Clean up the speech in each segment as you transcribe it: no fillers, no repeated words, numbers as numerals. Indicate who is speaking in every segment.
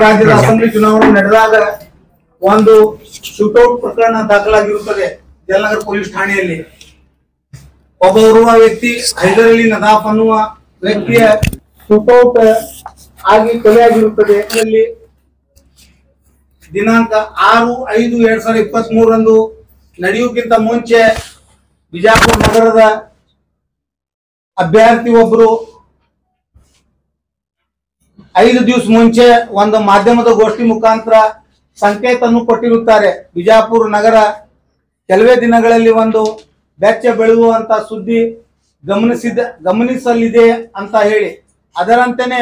Speaker 1: ರಾಜ್ಯದ ಅಸೆಂಬ್ಲಿ ಚುನಾವಣೆ ನಡೆದಾಗ ಒಂದು ಶೂಟೌಟ್ ಪ್ರಕರಣ ದಾಖಲಾಗಿರುತ್ತದೆ ಜಲನಗರ ಪೊಲೀಸ್ ಠಾಣೆಯಲ್ಲಿ. ಒಬ್ಬ ಓರ್ವ ವ್ಯಕ್ತಿ ಹೈದರ್ ಅಲಿ ನದಾಫ್ ಅನ್ನುವ ವ್ಯಕ್ತಿಯ ಶೂಟೌಟ್ ಆಗಿ ಕೊಲೆಯಾಗಿರುತ್ತದೆ. ಇದರಲ್ಲಿ ದಿನಾಂಕ 6/5/2023 ನಡೆಯುವುದಕ್ಕಿಂತ ಮುಂಚೆ ಬಿಜಾಪುರ ನಗರದ ಅಭ್ಯರ್ಥಿ ಒಬ್ಬರು 5 ದಿವಸ ಮುಂಚೆ ಒಂದು ಮಾಧ್ಯಮದ ಗೋಷ್ಠಿ ಮುಖಾಂತರ ಸಂಕೇತವನ್ನು ಕೊಟ್ಟಿರುತ್ತಾರೆ. ಬಿಜಾಪುರ ನಗರ ಕೆಲವೇ ದಿನಗಳಲ್ಲಿ ಒಂದು ಬೆಚ್ಚ ಬೆಳೆಯುವಂತ ಸುದ್ದಿ ಗಮನಿಸಲಿದೆ ಅಂತ ಹೇಳಿ, ಅದರಂತೆಯೇ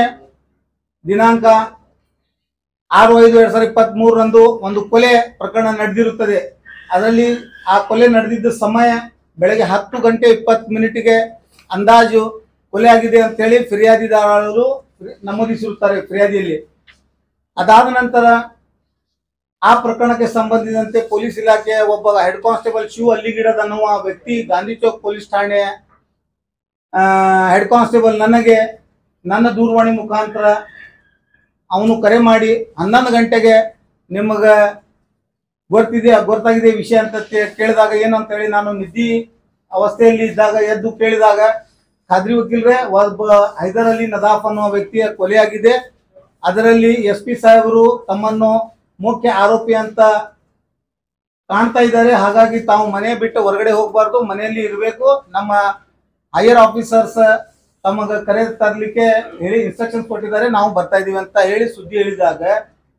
Speaker 1: ದಿನಾಂಕ 6/5/2023 ಒಂದು ಕೊಲೆ ಪ್ರಕರಣ ನಡೆದಿರುತ್ತದೆ. ಅದರಲ್ಲಿ ಆ ಕೊಲೆ ನಡೆದಿದ್ದ ಸಮಯ ಬೆಳಗ್ಗೆ 10:20 ಅಂದಾಜು ಕೊಲೆ ಆಗಿದೆ ಅಂತ ಹೇಳಿ ಫಿರ್ಯಾದಿದಾರರು ನಮೂದಿಸಿರುತ್ತಾರೆ ಫಿರ್ಯಾದಿಯಲ್ಲಿ. ಅದಾದ ನಂತರ ಆ ಪ್ರಕರಣಕ್ಕೆ ಸಂಬಂಧಿಸಿದಂತೆ ಪೊಲೀಸ್ ಇಲಾಖೆಯ ಒಬ್ಬ ಹೆಡ್ ಕಾನ್ಸ್ಟೇಬಲ್ ಶಿವ ಅಲ್ಲಿಗಿಡದ ಅನ್ನುವ ವ್ಯಕ್ತಿ ಗಾಂಧಿ ಚೌಕ್ ಪೊಲೀಸ್ ಠಾಣೆಯ ಹೆಡ್ ಕಾನ್ಸ್ಟೇಬಲ್ ನನಗೆ ನನ್ನ ದೂರವಾಣಿ ಮುಖಾಂತರ ಅವನು ಕರೆ ಮಾಡಿ 11 ಗಂಟೆಗೆ ನಿಮಗೆ ಗೊತ್ತಾಗಿದೆ ವಿಷಯ ಅಂತ ಕೇಳಿದಾಗ ಏನಂತ ಹೇಳಿ ನಾನು ನಿದ್ದಿ ಅವಸ್ಥೆಯಲ್ಲಿ ಇದ್ದಾಗ ಎದ್ದು ಕೇಳಿದಾಗ, ಖಾದ್ರಿ ವಕೀಲ್ರೆ ಒಬ್ಬ ಹೈದರ್ ಅಲಿ ನದಾಫ್ ಅನ್ನುವ ವ್ಯಕ್ತಿಯ ಕೊಲೆಯಾಗಿದೆ, ಅದರಲ್ಲಿ SP ಸಾಹೇಬರು ತಮ್ಮನ್ನು ಮುಖ್ಯ ಆರೋಪಿ ಅಂತ ಕಾಣ್ತಾ ಇದ್ದಾರೆ, ಹಾಗಾಗಿ ತಾವು ಮನೆ ಬಿಟ್ಟು ಹೊರಗಡೆ ಹೋಗಬಾರ್ದು, ಮನೆಯಲ್ಲಿ ಇರಬೇಕು, ನಮ್ಮ ಹೈಯರ್ ಆಫೀಸರ್ಸ್ ತಮಗ ಕರೆ ತರಲಿಕ್ಕೆ ಹೇಳಿ ಇನ್ಸ್ಟ್ರಕ್ಷನ್ಸ್ ಕೊಟ್ಟಿದ್ದಾರೆ, ನಾವು ಬರ್ತಾ ಇದೀವಿ ಅಂತ ಹೇಳಿ ಸುದ್ದಿ ಹೇಳಿದಾಗ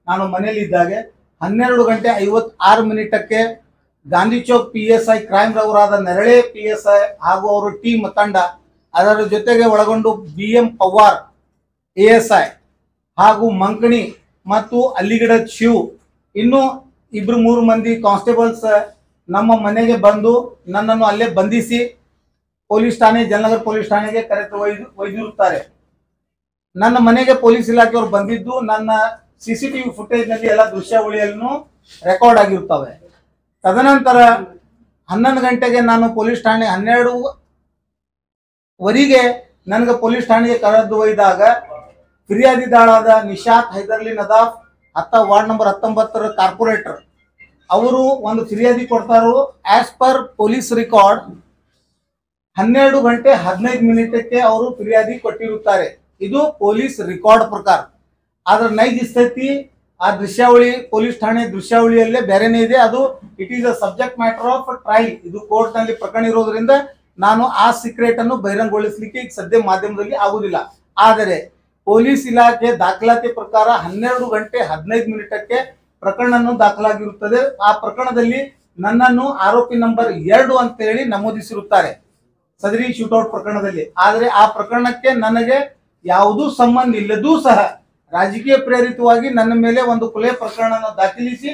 Speaker 1: ನಾನು ಮನೆಯಲ್ಲಿ ಇದ್ದಾಗ 12:56 ಗಾಂಧಿ ಚೌಕ್ PSI ಕ್ರೈಮ್ ರವರಾದ ನೆರಳೆ PSI ಹಾಗೂ ಅವರು ಟೀಮ್ ತಂಡ, ಅದರ ಜೊತೆಗೆ ಒಳಗೊಂಡು BM ಪವಾರ್ ASI ಹಾಗೂ ಮಂಕಣಿ ಮತ್ತು ಅಲ್ಲಿಗಿಡ ಶಿವ್ ಇನ್ನು 2-3 ಮಂದಿ ಕಾನ್ಸ್ಟೇಬಲ್ಸ್ ನಮ್ಮ ಮನೆಗೆ ಬಂದು ನನ್ನನ್ನು ಅಲ್ಲೇ ಬಂಧಿಸಿ ಪೊಲೀಸ್ ಠಾಣೆ ಜಲನಗರ ಪೊಲೀಸ್ ಠಾಣೆಗೆ ಕರೆದು ಒಯ್ದಿರುತ್ತಾರೆ. ನನ್ನ ಮನೆಗೆ ಪೊಲೀಸ್ ಇಲಾಖೆಯವರು ಬಂದಿದ್ದು ನನ್ನ CCTV ಫುಟೇಜ್ ನಲ್ಲಿ ಎಲ್ಲ ದೃಶ್ಯಾವಳಿಯನ್ನು ರೆಕಾರ್ಡ್ ಆಗಿರುತ್ತವೆ. ತದನಂತರ 11 ಗಂಟೆಗೆ ನಾನು ಪೊಲೀಸ್ ಠಾಣೆ 12ವರೆಗೆ ನನಗೆ ಪೊಲೀಸ್ ಠಾಣೆಗೆ ಕರೆದು ಒಯ್ದಾಗ ಫಿರ್ಯಾದಿದಾಳಾದ Nishat Haider Ali Nadaf ward number 19 corporator ಅವರು ಒಂದು ಫಿರ್ಯಾದಿ ಕೊಡ್ತಾರೋ. ಆಸ್ ಪರ್ ಪೊಲೀಸ್ ರೆಕಾರ್ಡ್ 12:15 ಅವರು ಫಿರ್ಯಾದಿ ಕೊಟ್ಟಿರುತ್ತಾರೆ. ಇದು ಪೊಲೀಸ್ ರೆಕಾರ್ಡ್ ಪ್ರಕಾರ. ಆದ್ರೆ ನೈಜ ಸ್ಥಿತಿ ಆ ದೃಶ್ಯಾವಳಿ ಪೊಲೀಸ್ ಠಾಣೆ ದೃಶ್ಯಾವಳಿಯಲ್ಲೇ ಬೇರೆನೇ ಇದೆ. ಅದು it is a subject matter of trial. ಇದು ಕೋರ್ಟ್ ನಲ್ಲಿ ಪ್ರಕರಣ ಇರೋದ್ರಿಂದ ನಾನು ಆ ಸೀಕ್ರೆಟ್ ಅನ್ನು ಬಹಿರಂಗಗೊಳಿಸಲಿಕ್ಕೆ ಈಗ ಸದ್ಯ ಮಾಧ್ಯಮದಲ್ಲಿ ಆಗುದಿಲ್ಲ. ಆದರೆ ಪೊಲೀಸ್ ಇಲಾಖೆ ದಾಖಲಾತಿ ಪ್ರಕಾರ 12:15 ಪ್ರಕರಣ ದಾಖಲಾಗಿರುತ್ತದೆ. ಆ ಪ್ರಕರಣದಲ್ಲಿ ನನ್ನನ್ನು ಆರೋಪಿ ನಂಬರ್ 2 ಅಂತ ಹೇಳಿ ನಮೂದಿಸಿರುತ್ತಾರೆ ಸದರಿ ಶೂಟೌಟ್ ಪ್ರಕರಣದಲ್ಲಿ. ಆದರೆ ಆ ಪ್ರಕರಣಕ್ಕೆ ನನಗೆ ಯಾವುದೂ ಸಂಬಂಧ ಇಲ್ಲದೂ ಸಹ ರಾಜಕೀಯ ಪ್ರೇರಿತವಾಗಿ ನನ್ನ ಮೇಲೆ ಒಂದು ಕೊಲೆ ಪ್ರಕರಣ ದಾಖಲಿಸಿ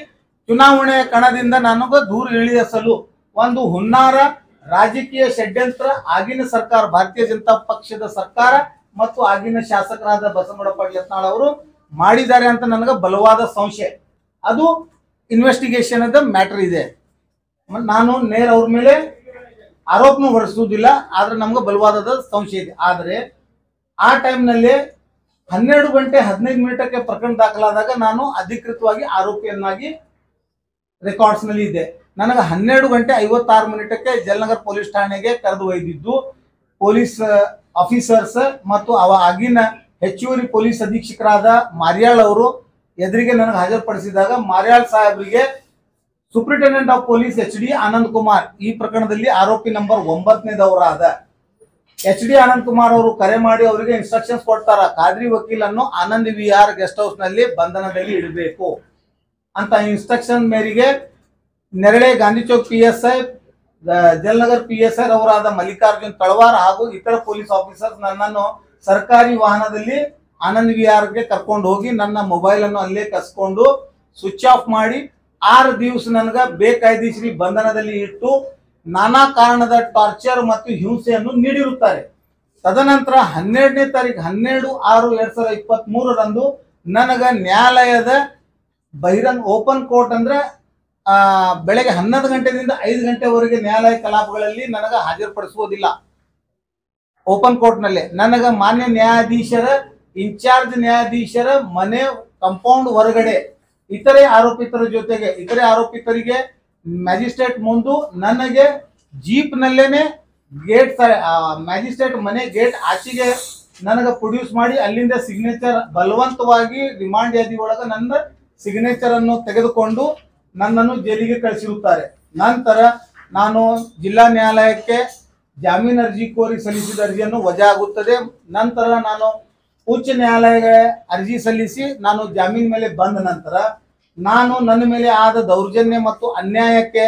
Speaker 1: ಚುನಾವಣೆಯ ಕಣದಿಂದ ನನಗೆ ದೂರ ಇಳಿಸಲು ಒಂದು ಹುನ್ನಾರ ರಾಜಕೀಯ ಷಡ್ಯಂತ್ರ ಆಗಿನ ಸರ್ಕಾರ, ಭಾರತೀಯ ಜನತಾ ಪಕ್ಷದ ಸರ್ಕಾರ ಮತ್ತು ಆಗಿನ ಶಾಸಕರಾದ ಬಸವನಗೌಡ ಪಾಟೀಲ್ ಯತ್ನಾಳ್ ಅವರು ಮಾಡಿದ್ದಾರೆ ಅಂತ ನನಗೆ ಬಲವಾದ ಸಂಶಯ. ಅದು ಇನ್ವೆಸ್ಟಿಗೇಷನ್ ಮ್ಯಾಟರ್ ಇದೆ. ನಾನು ನೇರ ಅವ್ರ ಮೇಲೆ ಆರೋಪನೂ ಹೊರಿಸುವುದಿಲ್ಲ, ಆದ್ರೆ ನಮ್ಗೆ ಬಲವಾದ ಸಂಶಯ ಇದೆ. ಆದರೆ ಆ ಟೈಮ್ನಲ್ಲಿ 12:15 ಪ್ರಕರಣ ದಾಖಲಾದಾಗ ನಾನು ಅಧಿಕೃತವಾಗಿ ಆರೋಪಿಯನ್ನಾಗಿ ರೆಕಾರ್ಡ್ಸ್ ನಲ್ಲಿ ಇದ್ದೆ. ನನಗೆ 12:56 ಜಲನಗರ ಪೊಲೀಸ್ ಠಾಣೆಗೆ ಕರೆದು ಒಯ್ದಿದ್ದು ಪೊಲೀಸ್ ಆಫೀಸರ್ಸ್ ಮತ್ತು ಆಗಿನ ಹೆಚ್ಚುವರಿ ಪೊಲೀಸ್ ಅಧೀಕ್ಷಕರಾದ ಮಾರ್ಯಾಳ್ ಅವರು ಎದುರಿಗೆ ನನಗೆ ಹಾಜರುಪಡಿಸಿದಾಗ ಮಾರ್ಯಾಳ್ ಸಾಹೇಬರಿಗೆ superintendent of police HD Anand Kumar ಈ ಪ್ರಕರಣದಲ್ಲಿ ಆರೋಪಿ ನಂಬರ್ 9ನೇದವರಾದ HD ಆನಂದ್ ಕುಮಾರ್ ಅವರು ಕರೆ ಮಾಡಿ ಅವರಿಗೆ ಇನ್ಸ್ಟ್ರಕ್ಷನ್ಸ್ ಕೊಡ್ತಾರ, ಖಾದ್ರಿ ವಕೀಲನ್ನು ಆನಂದ್ VR ಗೆಸ್ಟ್ ಹೌಸ್ ನಲ್ಲಿ ಬಂಧನದಲ್ಲಿ ಇಡಬೇಕು ಅಂತ ಇನ್ಸ್ಟ್ರಕ್ಷನ್ ಮೇರೆಗೆ ನೆರಳೆ ಗಾಂಧಿ ಚೌಕ್ PSI ಜಲನಗರ್ PSI ಅವರಾದ ಮಲ್ಲಿಕಾರ್ಜುನ್ ತಳವಾರ್ ಹಾಗೂ ಇತರ ಪೊಲೀಸ್ ಆಫೀಸರ್ಸ್ ನನ್ನನ್ನು ಸರ್ಕಾರಿ ವಾಹನದಲ್ಲಿ ಆನಂದ್ VR ಗೆ ಕರ್ಕೊಂಡು ಹೋಗಿ ನನ್ನ ಮೊಬೈಲ್ ಅನ್ನು ಅಲ್ಲೇ ಕಸ್ಕೊಂಡು ಸ್ವಿಚ್ ಆಫ್ ಮಾಡಿ 6 ದಿವಸ ನನಗೆ ಬೇಕಾಯ್ದಿಶ್ರೀ ಬಂಧನದಲ್ಲಿ ಇಟ್ಟು ನಾನಾ ಕಾರಣದ ಟಾರ್ಚರ್ ಮತ್ತು ಹಿಂಸೆಯನ್ನು ನೀಡಿರುತ್ತಾರೆ. ತದನಂತರ 12ನೇ ತಾರೀಕು 12/6/2023 ನನಗ ನ್ಯಾಯಾಲಯದ ಬಹಿರಂಗ ಓಪನ್ ಕೋರ್ಟ್ ಅಂದ್ರೆ ಬೆಳಗ್ಗೆ 11 ಗಂಟೆಯಿಂದ 5 ಗಂಟೆವರೆಗೆ ನ್ಯಾಯಾಲಯ ಕಲಾಪಗಳಲ್ಲಿ ನನಗೆ ಹಾಜರುಪಡಿಸುವುದಿಲ್ಲ. ಓಪನ್ ಕೋರ್ಟ್ ನಲ್ಲಿ ನನಗೆ ಮಾನ್ಯ ನ್ಯಾಯಾಧೀಶರ ಇನ್ಚಾರ್ಜ್ ನ್ಯಾಯಾಧೀಶರ ಮನೆ ಕಾಂಪೌಂಡ್ ಹೊರಗಡೆ ಇತರೆ ಆರೋಪಿತರಿಗೆ ಮ್ಯಾಜಿಸ್ಟ್ರೇಟ್ ಮುಂದೆ ನನಗೆ ಜೀಪ್ ನಲ್ಲೇನೆ ಗೇಟ್ ಮ್ಯಾಜಿಸ್ಟ್ರೇಟ್ ಮನೆ ಗೇಟ್ ಆಚೆಗೆ ನನಗೆ ಪ್ರೊಡ್ಯೂಸ್ ಮಾಡಿ ಅಲ್ಲಿಂದ ಸಿಗ್ನೇಚರ್ ಬಲವಂತವಾಗಿ ರಿಮಾಂಡ್ ಯಾದಿ ಒಳಗೆ ನನ್ನ ಸಿಗ್ನೇಚರ್ ಅನ್ನು ತೆಗೆದುಕೊಂಡು ನನ್ನನ್ನು ಜೈಲಿಗೆ ಕಳಿಸಿರುತ್ತಾರೆ. ನಂತರ ನಾನು ಜಿಲ್ಲಾ ನ್ಯಾಯಾಲಯಕ್ಕೆ ಜಾಮೀನು ಅರ್ಜಿ ಕೋರಿ ಸಲ್ಲಿಸಿದ ಅರ್ಜಿಯನ್ನು ವಜಾ ಆಗುತ್ತದೆ. ನಂತರ ನಾನು ಉಚ್ಚ ನ್ಯಾಯಾಲಯಕ್ಕೆ ಅರ್ಜಿ ಸಲ್ಲಿಸಿ ನಾನು ಜಾಮೀನು ಮೇಲೆ ಬಂದ ನಂತರ ನಾನು ನನ್ನ ಮೇಲೆ ಆದ ದೌರ್ಜನ್ಯ ಮತ್ತು ಅನ್ಯಾಯಕ್ಕೆ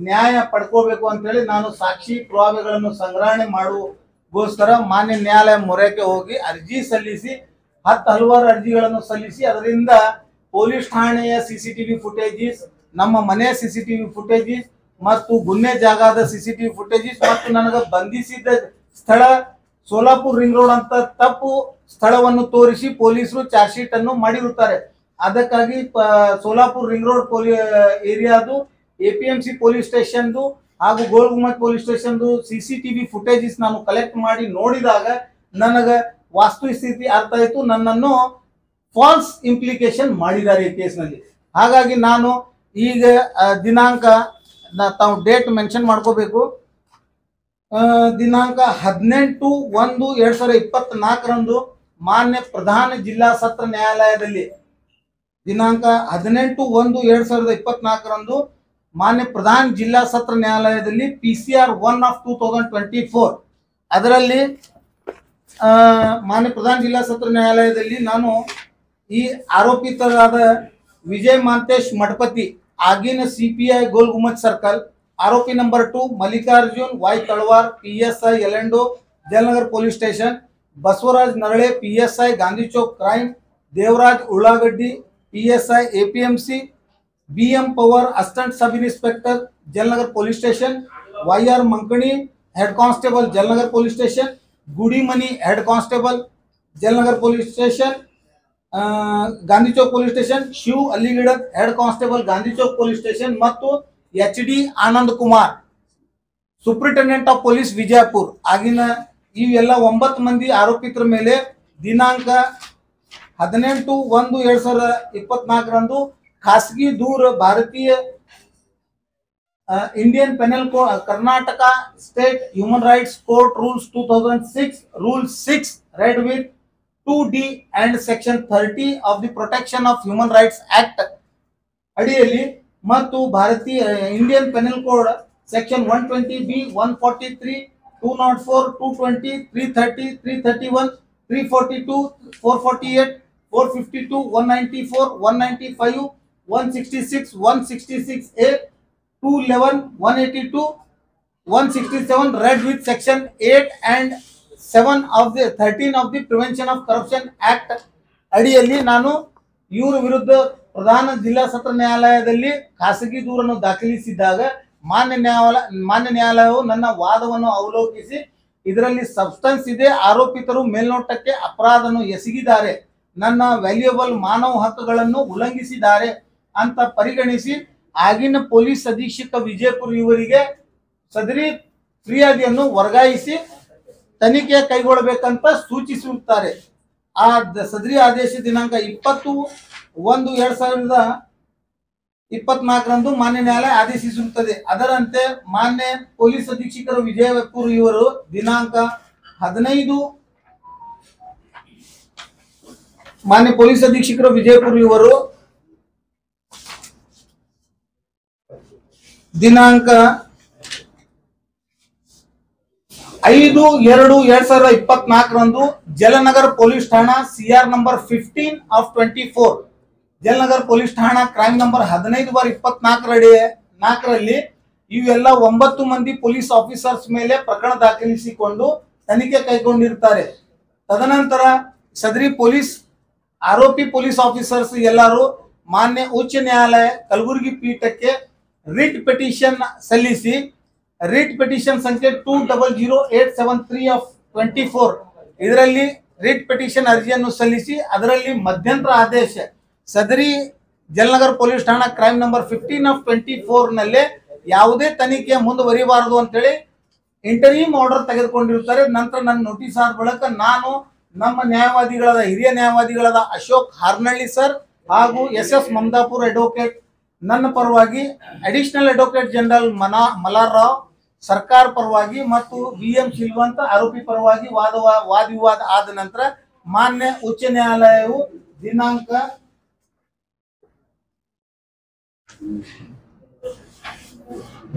Speaker 1: ನ್ಯಾಯ ಪಡ್ಕೋಬೇಕು ಅಂತೇಳಿ ನಾನು ಸಾಕ್ಷಿ ಪುರಾವೆಗಳನ್ನು ಸಂಗ್ರಹಣೆ ಮಾಡುಗೋಸ್ಕರ ಮಾನ್ಯ ನ್ಯಾಯಾಲಯ ಮೊರೆಗೆ ಹೋಗಿ ಅರ್ಜಿ ಸಲ್ಲಿಸಿ ಹಲವಾರು ಅರ್ಜಿಗಳನ್ನು ಸಲ್ಲಿಸಿ ಅದರಿಂದ ಪೊಲೀಸ್ ಠಾಣೆಯ ಸಿಸಿಟಿವಿ ಫುಟೇಜಸ್, ನಮ್ಮ ಮನೆಯ ಸಿಸಿಟಿವಿ ಫುಟೇಜಸ್ ಮತ್ತು ಗುನ್ನೆ ಜಾಗದ ಸಿಸಿಟಿವಿ ಫುಟೇಜಸ್ ಮತ್ತು ನನಗೆ ಬಂಧಿಸಿದ ಸ್ಥಳ ಸೋಲಾಪುರ್ ರಿಂಗ್ ರೋಡ್ ಅಂತ ತಪ್ಪು ಸ್ಥಳವನ್ನು ತೋರಿಸಿ ಪೊಲೀಸರು ಚಾರ್ಜ್ ಶೀಟ್ ಅನ್ನು ಮಾಡಿರುತ್ತಾರೆ. ಅದಕ್ಕಾಗಿ ಸೋಲಾಪುರ್ ರಿಂಗ್ ರೋಡ್ ಏರಿಯಾದು APMC ಪೊಲೀಸ್ ಸ್ಟೇಷನ್ದು ಹಾಗೂ ಗೋಲ್ ಗುಮ್ಮಟ್ ಪೊಲೀಸ್ ಸ್ಟೇಷನ್ದು ಸಿಸಿಟಿವಿ ಫುಟೇಜಸ್ ನಾನು ಕಲೆಕ್ಟ್ ಮಾಡಿ ನೋಡಿದಾಗ ನನಗೆ ವಾಸ್ತುಸ್ಥಿತಿ ಅರ್ಥ ಆಯಿತು. ನನ್ನನ್ನು ಫಾಲ್ಸ್ ಇಂಪ್ಲಿಕೇಶನ್ ಮಾಡಿದ್ದಾರೆ ಈ ಕೇಸ್ನಲ್ಲಿ. ಹಾಗಾಗಿ ನಾನು ಈಗ ದಿನಾಂಕ ತಾವು ಡೇಟ್ ಮೆನ್ಷನ್ ಮಾಡ್ಕೋಬೇಕು. ದಿನಾಂಕ 18/1/2024 ಮಾನ್ಯ ಪ್ರಧಾನ ಜಿಲ್ಲಾ ಸತ್ರ ನ್ಯಾಯಾಲಯದಲ್ಲಿ ದಿನಾಂಕ 18/1/2024 ಮಾನ್ಯ ಪ್ರಧಾನ ಜಿಲ್ಲಾ ಸತ್ರ ನ್ಯಾಯಾಲಯದಲ್ಲಿ PCR 1 of 2024 ಅದರಲ್ಲಿ ಮಾನ್ಯ ಪ್ರಧಾನ ಜಿಲ್ಲಾ ಸತ್ರ ನ್ಯಾಯಾಲಯದಲ್ಲಿ ನಾನು ಈ ಆರೋಪಿತರಾದ ವಿಜಯ್ ಮಾಂತೇಶ್ ಮಠಪತಿ ಆಗಿನ CPI ಗೋಲ್ ಗುಮ್ಮಟ್ ಸರ್ಕಲ್, ಆರೋಪಿ ನಂಬರ್ 2 ಮಲ್ಲಿಕಾರ್ಜುನ್ Y ತಳವಾರ್ PSI ಯಲೆಂಡೋ Jalanagar police station, Basavaraj Narale PSI Gandhi Chowk crime, Devaraj Ullagaddi PSI APMC, BM Pawar assistant sub inspector Jalanagar police station, YR Mankani head constable Jalanagar police station, Gudimani head constable Jalanagar police station Gandhi Chowk police station, Shiv Alligadad head constable Gandhi Chowk police station ಮತ್ತು HD Anand Kumar superintendent of police Vijayapur ಆಗಿನ ಇವೆಲ್ಲ 9 ಮಂದಿ ಆರೋಪಿತರ ಮೇಲೆ ದಿನಾಂಕ 18/1/2024 ಖಾಸಗಿ ದೂರ ಭಾರತೀಯ Indian penal code Karnataka state human rights court rules 2006 rule 6 read with 2D and section 30 of the protection of human rights act ಅಡಿಯಲ್ಲಿ ಮತ್ತು ಭಾರತೀಯ Indian penal code section 120B 143 204 220 330 331 342 448 452 194 195 166 166A 211 182 167 read with section 8 and 7 of the 13 of the Prevention of Corruption Act ಅಡಿಯಲ್ಲಿ ನಾನು ಇವರ ವಿರುದ್ಧ ಪ್ರಧಾನ ಜಿಲ್ಲಾ ಸತ್ರ ನ್ಯಾಯಾಲಯದಲ್ಲಿ ಖಾಸಗಿ ದೂರನ್ನು ದಾಖಲಿಸಿದಾಗ ಮಾನ್ಯ ನ್ಯಾಯಾಲಯವು ನನ್ನ ವಾದವನ್ನು ಅವಲೋಕಿಸಿ ಇದರಲ್ಲಿ ಸಬ್ಸ್ಟೆನ್ಸ್ ಇದೆ, ಆರೋಪಿತರು ಮೇಲ್ನೋಟಕ್ಕೆ ಅಪರಾಧವನ್ನು ಎಸಗಿದ್ದಾರೆ, ನನ್ನ ವ್ಯಾಲ್ಯೂಯಬಲ್ ಮಾನವ ಹಕ್ಕುಗಳನ್ನು ಉಲ್ಲಂಘಿಸಿದ್ದಾರೆ ಅಂತ ಪರಿಗಣಿಸಿ ಆಗಿನ ಪೊಲೀಸ್ ಅಧೀಕ್ಷಕ ವಿಜಯಪುರ ಇವರಿಗೆ ಸದರಿ ಫಿರ್ಯಾದಿಯನ್ನು ವರ್ಗಾಯಿಸಿ ತನಿಖೆ ಕೈಗೊಳ್ಳಬೇಕಂತ ಸೂಚಿಸುತ್ತಾರೆ. ಆ ಸದರಿ ಆದೇಶ ದಿನಾಂಕ 20/1/2024 ಮಾನ್ಯ ನ್ಯಾಯಾಲಯ ಆದೇಶಿಸುತ್ತದೆ. ಅದರಂತೆ ಮಾನ್ಯ ಪೊಲೀಸ್ ಅಧೀಕ್ಷಕರು ವಿಜಯಪುರ ಇವರು ದಿನಾಂಕ 15 ಮಾನ್ಯ ಪೊಲೀಸ್ ಅಧೀಕ್ಷಕರು ವಿಜಯಪುರ ಇವರು ದಿನಾಂಕ 5/2/2024 ಜಲನಗರ್ ಪೊಲೀಸ್ ಠಾಣಾ CR ನಂಬರ್ 15 of 24 ಜಲನಗರ್ ಪೊಲೀಸ್ ಠಾಣಾ ಕ್ರೈಮ್ ನಂಬರ್ 15/24 ಇವೆಲ್ಲ 9 ಮಂದಿ ಪೊಲೀಸ್ ಆಫೀಸರ್ಸ್ ಮೇಲೆ ಪ್ರಕರಣ ದಾಖಲಿಸಿಕೊಂಡು ತನಿಖೆ ಕೈಗೊಂಡಿರ್ತಾರೆ. ತದನಂತರ ಸದರಿ ಆರೋಪಿ ಪೊಲೀಸ್ ಆಫೀಸರ್ಸ್ ಎಲ್ಲರೂ ಮಾನ್ಯ ಉಚ್ಚ ನ್ಯಾಯಾಲಯ ಕಲಬುರಗಿ ಪೀಠಕ್ಕೆ ರಿಟ್ ಪಿಟಿಷನ್ ಸಲ್ಲಿಸಿ ರಿಟ್ ಪಿಟಿಷನ್ ಸಂಖ್ಯೆ 200873 of 24 ಇದರಲ್ಲಿ ರಿಟ್ ಪಿಟಿಷನ್ ಅರ್ಜಿಯನ್ನು ಸಲ್ಲಿಸಿ ಅದರಲ್ಲಿ ಮಧ್ಯಂತರ ಆದೇಶ ಸದರಿ ಜಲನಗರ್ ಪೊಲೀಸ್ ಠಾಣಾ ಕ್ರೈಮ್ ನಂಬರ್ 15 of 24 ನಲ್ಲೇ ಯಾವುದೇ ತನಿಖೆ ಮುಂದುವರಿಬಾರದು ಅಂತೇಳಿ ಇಂಟರಿಮ್ ಆರ್ಡರ್ ತೆಗೆದುಕೊಂಡಿರುತ್ತಾರೆ. ನಂತರ ನನ್ನ ನೋಟಿಸ್ ಆದ ಬಳಿಕ ನಾನು ನಮ್ಮ ಹಿರಿಯ ನ್ಯಾಯವಾದಿಗಳಾದ ಅಶೋಕ್ ಹಾರ್ನಳ್ಳಿ ಸರ್ ಹಾಗೂ SS ಮಮದಾಪುರ್ ಅಡ್ವೊಕೇಟ್ ನನ್ನ ಪರವಾಗಿ, additional advocate general Malar Rao ಸರ್ಕಾರ ಪರವಾಗಿ ಮತ್ತು BM ಶಿಲ್ವಂತ ಆರೋಪಿ ಪರವಾಗಿ ವಾದ ವಿವಾದ ಆದ ನಂತರ ಮಾನ್ಯ ಉಚ್ಚ ನ್ಯಾಯಾಲಯವು ದಿನಾಂಕ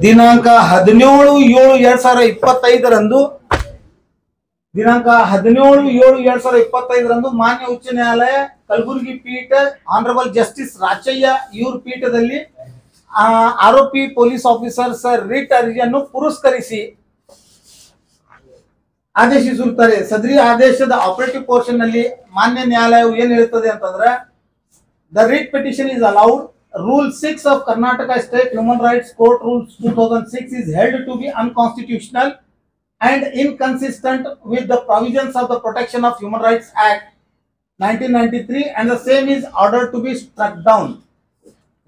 Speaker 1: 17/7/2025 ರಂದು ಮಾನ್ಯ ಉಚ್ಚ ನ್ಯಾಯಾಲಯ ಕಲಬುರಗಿ ಪೀಠ ಆನರಬಲ್ ಜಸ್ಟಿಸ್ ರಾಚಯ್ಯ ಇವ್ರ ಪೀಠದಲ್ಲಿ ಆರೋಪಿ ಪೊಲೀಸ್ ಆಫೀಸರ್ ಸರ್ ರಿಟ್ ಅರ್ಜಿಯನ್ನು ಪುರಸ್ಕರಿಸಿ ಆದೇಶಿಸುತ್ತಾರೆ. ಸದರಿ ಆದೇಶದ ಆಪರೇಟಿವ್ ಪೋರ್ಷನ್ ನಲ್ಲಿ ಮಾನ್ಯ ನ್ಯಾಯಾಲಯವು ಏನ್ ಹೇಳ್ತದೆ ಅಂತಂದ್ರೆ, the writ petition is allowed. Rule 6 of Karnataka State Human Rights Court Rules 2006 is held to be unconstitutional and inconsistent with the provisions of the Protection of Human Rights Act 1993, and the same is ordered to be struck down.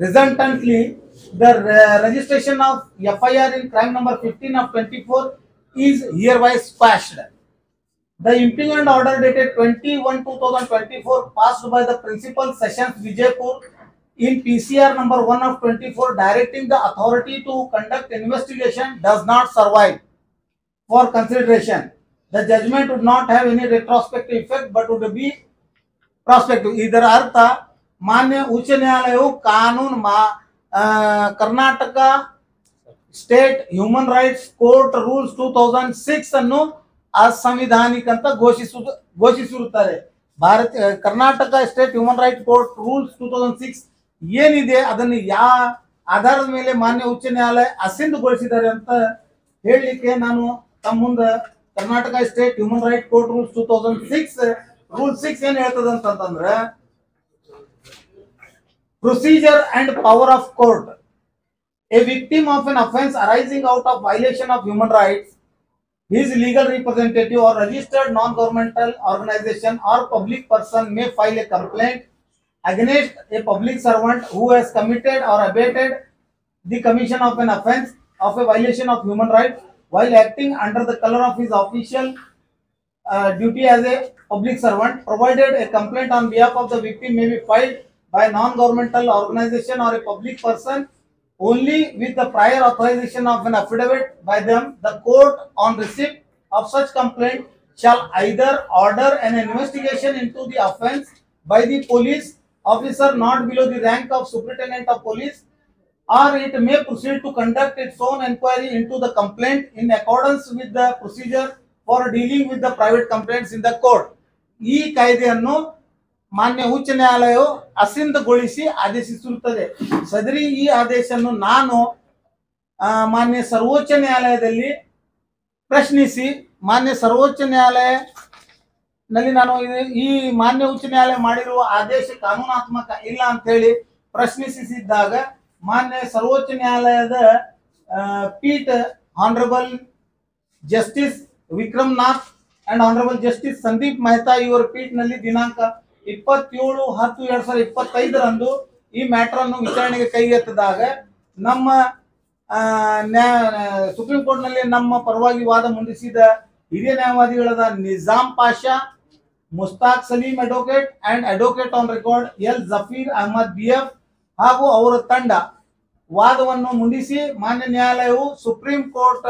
Speaker 1: Resultantly, the registration of FIR in crime number 15 of 24 is hereby quashed. The impeachment order dated 21/2024 passed by the Principal Sessions Vijaypur in PCR number 1 of 24 directing the authority to conduct investigation does not survive for consideration. The judgment would not have any retrospective effect but would be prospective. ಇದರ ಅರ್ಥ, ಮಾನ್ಯ ಉಚ್ಚ ನ್ಯಾಯಾಲಯವು ಕಾನೂನು Karnataka state human rights court rules 2006 ಅನ್ನು ಅಸಂವಿಧಾನಿಕ ಅಂತ ಘೋಷಿಸಿರುತ್ತಾರೆ. Karnataka state human rights court rules 2006 ಏನಿದೆ ಅದನ್ನು ಯಾವ ಆಧಾರದ ಮೇಲೆ ಮಾನ್ಯ ಉಚ್ಚ ನ್ಯಾಯಾಲಯ ಅಸಿಂಧುಗೊಳಿಸಿದ್ದಾರೆ ಅಂತ ಹೇಳಲಿಕ್ಕೆ ನಾನು ತಮ್ಮ ಮುಂದೆ Karnataka state human right court rules 2006 rule 6 ಏನ್ ಹೇಳ್ತದ ಅಂತಂದ್ರೆ, procedure and power of court. A victim of an offense arising out of violation of human rights, his legal representative or registered non-governmental organization or public person may file a complaint against a public servant who has committed or abated the commission of an offense of a violation of human rights while acting under the color of his official duty as a public servant, provided a complaint on behalf of the victim may be filed by a non-governmental organization or a public person only with the prior authorization of an affidavit by them. The court, on receipt of such complaint, shall either order an investigation into the offense by the police officer not below the rank of superintendent of police, or it may proceed to conduct its own inquiry into the complaint in accordance with the procedure for dealing with the private complaints in the court. ಈ ಕಾಯ್ದೆಯನ್ನು ಮಾನ್ಯ ಉಚ್ಚ ನ್ಯಾಯಾಲಯವು ಅಸಿಂಧುಗೊಳಿಸಿ ಆದೇಶಿಸಿರುತ್ತದೆ. ಸದರಿ ಈ ಆದೇಶವನ್ನು ನಾನು ಮಾನ್ಯ ಸರ್ವೋಚ್ಚ ನ್ಯಾಯಾಲಯದಲ್ಲಿ ಪ್ರಶ್ನಿಸಿ, ಮಾನ್ಯ ಸರ್ವೋಚ್ಚ ನ್ಯಾಯಾಲಯ ನಲ್ಲಿ ನಾನು ಈ ಮಾನ್ಯ ಉಚ್ಚ ನ್ಯಾಯಾಲಯ ಮಾಡಿರುವ ಆದೇಶ ಕಾನೂನಾತ್ಮಕ ಇಲ್ಲ ಅಂತ ಹೇಳಿ ಪ್ರಶ್ನಿಸಿದ್ದಾಗ ಮಾನ್ಯ ಸರ್ವೋಚ್ಚ ನ್ಯಾಯಾಲಯದ ಪೀಠ honourable justice Vikram Nath and honourable justice Sandeep Mehta ಇವರ ಪೀಠನಲ್ಲಿ ದಿನಾಂಕ 27/10/2025 ರಂದು ಈ ಮ್ಯಾಟರ್ ಅನ್ನು ವಿಚಾರಣೆಗೆ ಕೈಗೆತ್ತಿದಾಗ ನಮ್ಮ ಸುಪ್ರೀಂ ಕೋರ್ಟ್ ನಲ್ಲಿ ನಮ್ಮ ಪರವಾಗಿ ವಾದ ಮಂಡಿಸಿದ ಹಿರಿಯ ನ್ಯಾಯವಾದಿಗಳಾದ Nizam Pasha, Mustaq Saleem advocate and advocate on record L Zafeer Ahmad BF ಹಾಗೂ ಅವರ ತಂಡ ವಾದವನ್ನು ಮುಂಡಿಸಿ ಮಾನ್ಯ ನ್ಯಾಯಾಲಯವು ಸುಪ್ರೀಂ ಕೋರ್ಟ್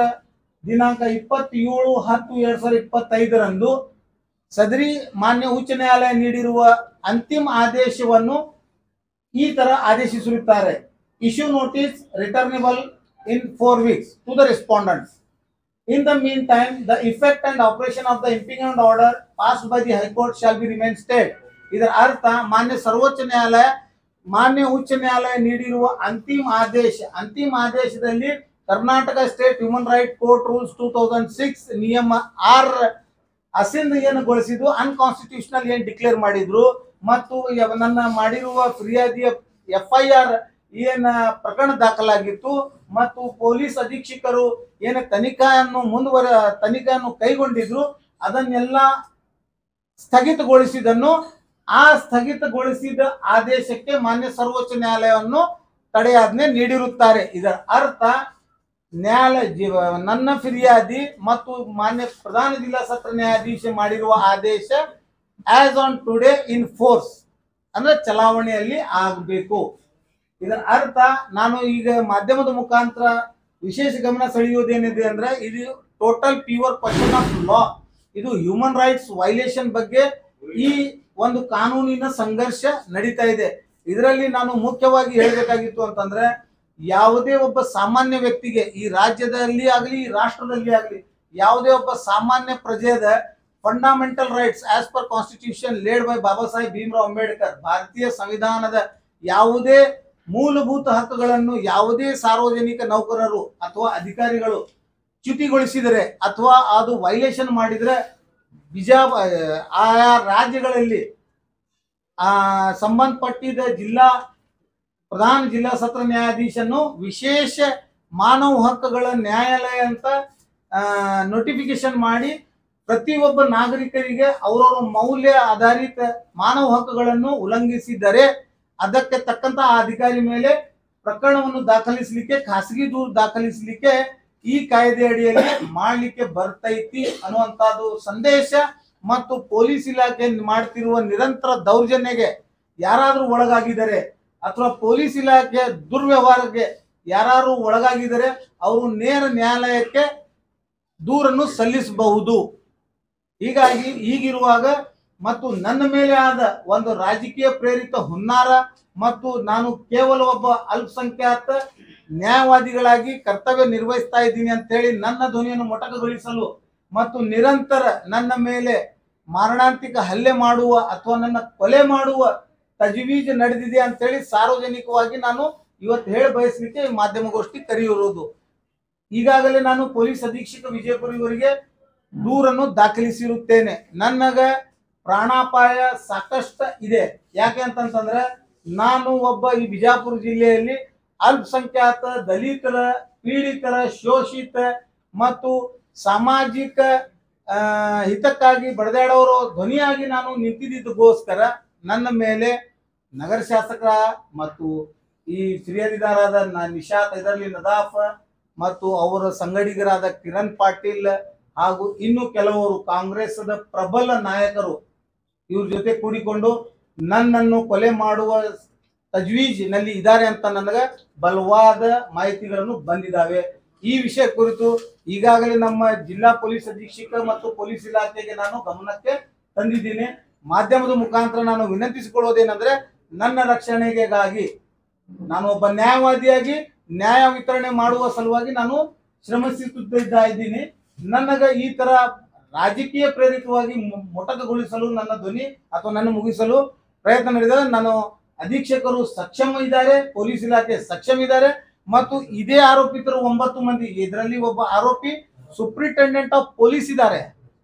Speaker 1: ದಿನಾಂಕ 27/10/2025 ರಂದು ಸದರಿ ಮಾನ್ಯ ಉಚ್ಚ ನ್ಯಾಯಾಲಯ ನೀಡಿರುವ ಅಂತಿಮ ಆದೇಶವನ್ನು ಈ ತರ ಆದೇಶಿಸಿರುತ್ತಾರೆ. Issue notice returnable in 4 weeks to the respondents. In the meantime, the effect and operation of the impeachment order passed by the High Court shall be remain stayed. ಇದರ ಅರ್ಥ, ಮಾನ್ಯ ಸರ್ವೋಚ್ಚ ನ್ಯಾಯಾಲಯ ಮಾನ್ಯ ಉಚ್ಚ ನ್ಯಾಯಾಲಯ ನೀಡಿರುವ ಅಂತಿಮ ಆದೇಶದಲ್ಲಿ Karnataka state human right court rules 2006 ನಿಯಮ 6 ಅಸಿಂಧುಗೊಳಿಸಿದ್ದು ಅನ್ಕಾನ್ಸ್ಟಿಟ್ಯೂಷನಲ್ ಏನ್ ಡಿಕ್ಲೇರ್ ಮಾಡಿದ್ರು ಮತ್ತು ನನ್ನ ಮಾಡಿರುವ ಫಿರ್ಯಾದಿಯ FIR ಏನ ಪ್ರಕರಣ ದಾಖಲಾಗಿತ್ತು ಮತ್ತು ಪೊಲೀಸ್ ಅಧೀಕ್ಷಕರು ಏನ ತನಿಖೆಯನ್ನು ಕೈಗೊಂಡಿದ್ರು ಅದನ್ನೆಲ್ಲ ಸ್ಥಗಿತಗೊಳಿಸಿದನ್ನು ಆ ಸ್ಥಗಿತಗೊಳಿಸಿದ ಆದೇಶಕ್ಕೆ ಮಾನ್ಯ ಸರ್ವೋಚ್ಚ ನ್ಯಾಯಾಲಯವನ್ನು ತಡೆಯಾಜ್ಞೆ ನೀಡಿರುತ್ತಾರೆ. ಇದರ ಅರ್ಥ ನನ್ನ ಫಿರ್ಯಾದಿ ಮತ್ತು ಮಾನ್ಯ ಪ್ರಧಾನ ಜಿಲ್ಲಾ ಸತ್ರ ನ್ಯಾಯಾಧೀಶ ಮಾಡಿರುವ ಆದೇಶ as on today in force ಅಂದ್ರೆ ಚಲಾವಣೆಯಲ್ಲಿ ಆಗಬೇಕು. ಇದರ ಅರ್ಥ ನಾನು ಈಗ ಮಾಧ್ಯಮದ ಮುಖಾಂತರ ವಿಶೇಷ ಗಮನ ಸೆಳೆಯುವುದೇನಿದೆ ಅಂದ್ರೆ ಇದು total pure question of law. ಇದು ಹ್ಯೂಮನ್ ರೈಟ್ಸ್ ವೈಲೇಷನ್ ಬಗ್ಗೆ ಈ ಒಂದು ಕಾನೂನಿನ ಸಂಘರ್ಷ ನಡೀತಾ ಇದೆ. ಇದರಲ್ಲಿ ನಾನು ಮುಖ್ಯವಾಗಿ ಹೇಳಬೇಕಾಗಿತ್ತು ಅಂತಂದ್ರೆ ಯಾವುದೇ ಒಬ್ಬ ಸಾಮಾನ್ಯ ವ್ಯಕ್ತಿಗೆ ಈ ರಾಜ್ಯದಲ್ಲಿ ಆಗಲಿ ಈ ರಾಷ್ಟ್ರದಲ್ಲಿ ಆಗಲಿ ಯಾವುದೇ ಒಬ್ಬ ಸಾಮಾನ್ಯ ಪ್ರಜೆಯ fundamental rights as per constitution laid by Baba Saheb Bhimrao Ambedkar ಭಾರತೀಯ ಸಂವಿಧಾನದ ಯಾವುದೇ ಮೂಲಭೂತ ಹಕ್ಕುಗಳನ್ನು ಯಾವುದೇ ಸಾರ್ವಜನಿಕ ನೌಕರರು ಅಥವಾ ಅಧಿಕಾರಿಗಳು ಚ್ಯುತಿಗೊಳಿಸಿದರೆ ಅಥವಾ ಅದು ವೈಲೇಷನ್ ಮಾಡಿದರೆ ಆಯಾ ರಾಜ್ಯಗಳಲ್ಲಿ ಸಂಬಂಧಪಟ್ಟಿದ ಪ್ರಧಾನ ಜಿಲ್ಲಾ ಸತ್ರ ನ್ಯಾಯಾಧೀಶನ್ನು ವಿಶೇಷ ಮಾನವ ಹಕ್ಕುಗಳ ನ್ಯಾಯಾಲಯ ಅಂತ ನೋಟಿಫಿಕೇಶನ್ ಮಾಡಿ ಪ್ರತಿಯೊಬ್ಬ ನಾಗರಿಕರಿಗೆ ಅವರವರ ಮೌಲ್ಯ ಆಧಾರಿತ ಮಾನವ ಹಕ್ಕುಗಳನ್ನು ಉಲ್ಲಂಘಿಸಿದರೆ ಅದಕ್ಕೆ ತಕ್ಕಂತ ಆ ಅಧಿಕಾರಿ ಮೇಲೆ ಪ್ರಕರಣವನ್ನು ದಾಖಲಿಸಲಿಕ್ಕೆ ಖಾಸಗಿ ದೂರು ದಾಖಲಿಸಲಿಕ್ಕೆ ಈ ಕಾಯ್ದೆ ಅಡಿಯಲ್ಲಿ ಮಾಡಲಿಕ್ಕೆ ಬರ್ತೈತಿ ಅನ್ನುವಂಥದ್ದು ಸಂದೇಶ. ಮತ್ತು ಪೊಲೀಸ್ ಇಲಾಖೆ ಮಾಡ್ತಿರುವ ನಿರಂತರ ದೌರ್ಜನ್ಯಗೆ ಯಾರಾದ್ರೂ ಒಳಗಾಗಿದ್ದಾರೆ ಅಥವಾ ಪೊಲೀಸ್ ಇಲಾಖೆ ದುರ್ವ್ಯವಹಾರಕ್ಕೆ ಯಾರು ಒಳಗಾಗಿದ್ದಾರೆ ಅವರು ನೇರ ನ್ಯಾಯಾಲಯಕ್ಕೆ ದೂರನ್ನು ಸಲ್ಲಿಸಬಹುದು. ಹೀಗಾಗಿ ಈಗಿರುವಾಗ ಮತ್ತು ನನ್ನ ಮೇಲೆ ಆದ ಒಂದು ರಾಜಕೀಯ ಪ್ರೇರಿತ ಹುನ್ನಾರ ಮತ್ತು ನಾನು ಕೇವಲ ಒಬ್ಬ ಅಲ್ಪಸಂಖ್ಯಾತ ನ್ಯಾಯವಾದಿಗಳಾಗಿ ಕರ್ತವ್ಯ ನಿರ್ವಹಿಸ್ತಾ ಇದ್ದೀನಿ ಅಂತ ಹೇಳಿ ನನ್ನ ಧ್ವನಿಯನ್ನು ಮೊಟಕುಗೊಳಿಸಲು ಮತ್ತು ನಿರಂತರ ನನ್ನ ಮೇಲೆ ಮಾರಣಾಂತಿಕ ಹಲ್ಲೆ ಮಾಡುವ ಅಥವಾ ನನ್ನ ಕೊಲೆ ಮಾಡುವ ತಜವೀಜ್ ನಡೆದಿದೆ ಅಂತ ಹೇಳಿ ಸಾರ್ವಜನಿಕವಾಗಿ ನಾನು ಇವತ್ತು ಹೇಳಿ ಬಯಸಲಿಕ್ಕೆ ಮಾಧ್ಯಮಗೋಷ್ಠಿ ಕರೆಯಿರುವುದು. ಈಗಾಗಲೇ ನಾನು ಪೊಲೀಸ್ ಅಧೀಕ್ಷಕ ವಿಜಯಪುರ ಇವರಿಗೆ ದೂರನ್ನು ದಾಖಲಿಸಿರುತ್ತೇನೆ. ನನಗ ಪ್ರಾಣಾಪಾಯ ಸಾಕಷ್ಟು ಇದೆ. ಯಾಕೆ ಅಂತಂತಂದ್ರೆ ನಾನು ಒಬ್ಬ ಈ ಬಿಜಾಪುರ ಜಿಲ್ಲೆಯಲ್ಲಿ ಅಲ್ಪಸಂಖ್ಯಾತ ದಲಿತರ ಪೀಡಿತರ ಶೋಷಿತ ಮತ್ತು ಸಾಮಾಜಿಕ ಹಿತಕ್ಕಾಗಿ ಬಡದಾಡೋರು ಧ್ವನಿಯಾಗಿ ನಾನು ನಿಂತಿದ್ದಕ್ಕೋಸ್ಕರ ನನ್ನ ಮೇಲೆ ನಗರ ಶಾಸಕರ ಮತ್ತು ಈ ಫಿರ್ಯಾದಿದಾರರಾದ ನಿಶಾತ್ ಇದರಲ್ಲಿ ನದಾಫ್ ಮತ್ತು ಅವರ ಸಂಗಡಿಗರಾದ ಕಿರಣ್ ಪಾಟೀಲ್ ಹಾಗೂ ಇನ್ನು ಕೆಲವರು ಕಾಂಗ್ರೆಸ್ದ ಪ್ರಬಲ ನಾಯಕರು ಇವ್ರ ಜೊತೆ ಕೂಡಿಕೊಂಡು ನನ್ನನ್ನು ಕೊಲೆ ಮಾಡುವ ತಜ್ವೀಜ್ ನಲ್ಲಿ ಇದ್ದಾರೆ ಅಂತ ನನಗೆ ಬಲವಾದ ಮಾಹಿತಿಗಳನ್ನು ಬಂದಿದ್ದಾವೆ. ಈ ವಿಷಯ ಕುರಿತು ಈಗಾಗಲೇ ನಮ್ಮ ಜಿಲ್ಲಾ ಪೊಲೀಸ್ ಅಧೀಕ್ಷಕ ಮತ್ತು ಪೊಲೀಸ್ ಇಲಾಖೆಗೆ ನಾನು ಗಮನಕ್ಕೆ ತಂದಿದ್ದೀನಿ. ಮಾಧ್ಯಮದ ಮುಖಾಂತರ ನಾನು ವಿನಂತಿಸಿಕೊಳ್ಳೋದೇನೆಂದ್ರೆ ನನ್ನ ರಕ್ಷಣೆಗಾಗಿ ನಾನು ಒಬ್ಬ ನ್ಯಾಯವಾದಿಯಾಗಿ ನ್ಯಾಯ ವಿತರಣೆ ಮಾಡುವ ಸಲುವಾಗಿ ನಾನು ಶ್ರಮಿಸುತ್ತಾ ಇದ್ದೀನಿ. ನನಗ ಈ ತರ ರಾಜಕೀಯ ಪ್ರೇರಿತವಾಗಿ ಮೊಟಕುಗೊಳಿಸಲು ನನ್ನ ಧ್ವನಿ ಅಥವಾ ನನ್ನ ಮುಗಿಸಲು ಪ್ರಯತ್ನ ನಡೆದರೆ ನಾನು ಅಧೀಕ್ಷಕರು ಸಕ್ಷಮ ಇದ್ದಾರೆ, ಪೊಲೀಸ್ ಇಲಾಖೆ ಸಕ್ಷಮ ಇದ್ದಾರೆ ಮತ್ತು ಇದೇ ಆರೋಪಿತರು 9 ಮಂದಿ, ಇದರಲ್ಲಿ ಒಬ್ಬ ಆರೋಪಿ ಸೂಪ್ರಿಂಟೆಂಡೆಂಟ್ ಆಫ್ ಪೊಲೀಸ್ ಇದ್ದಾರೆ.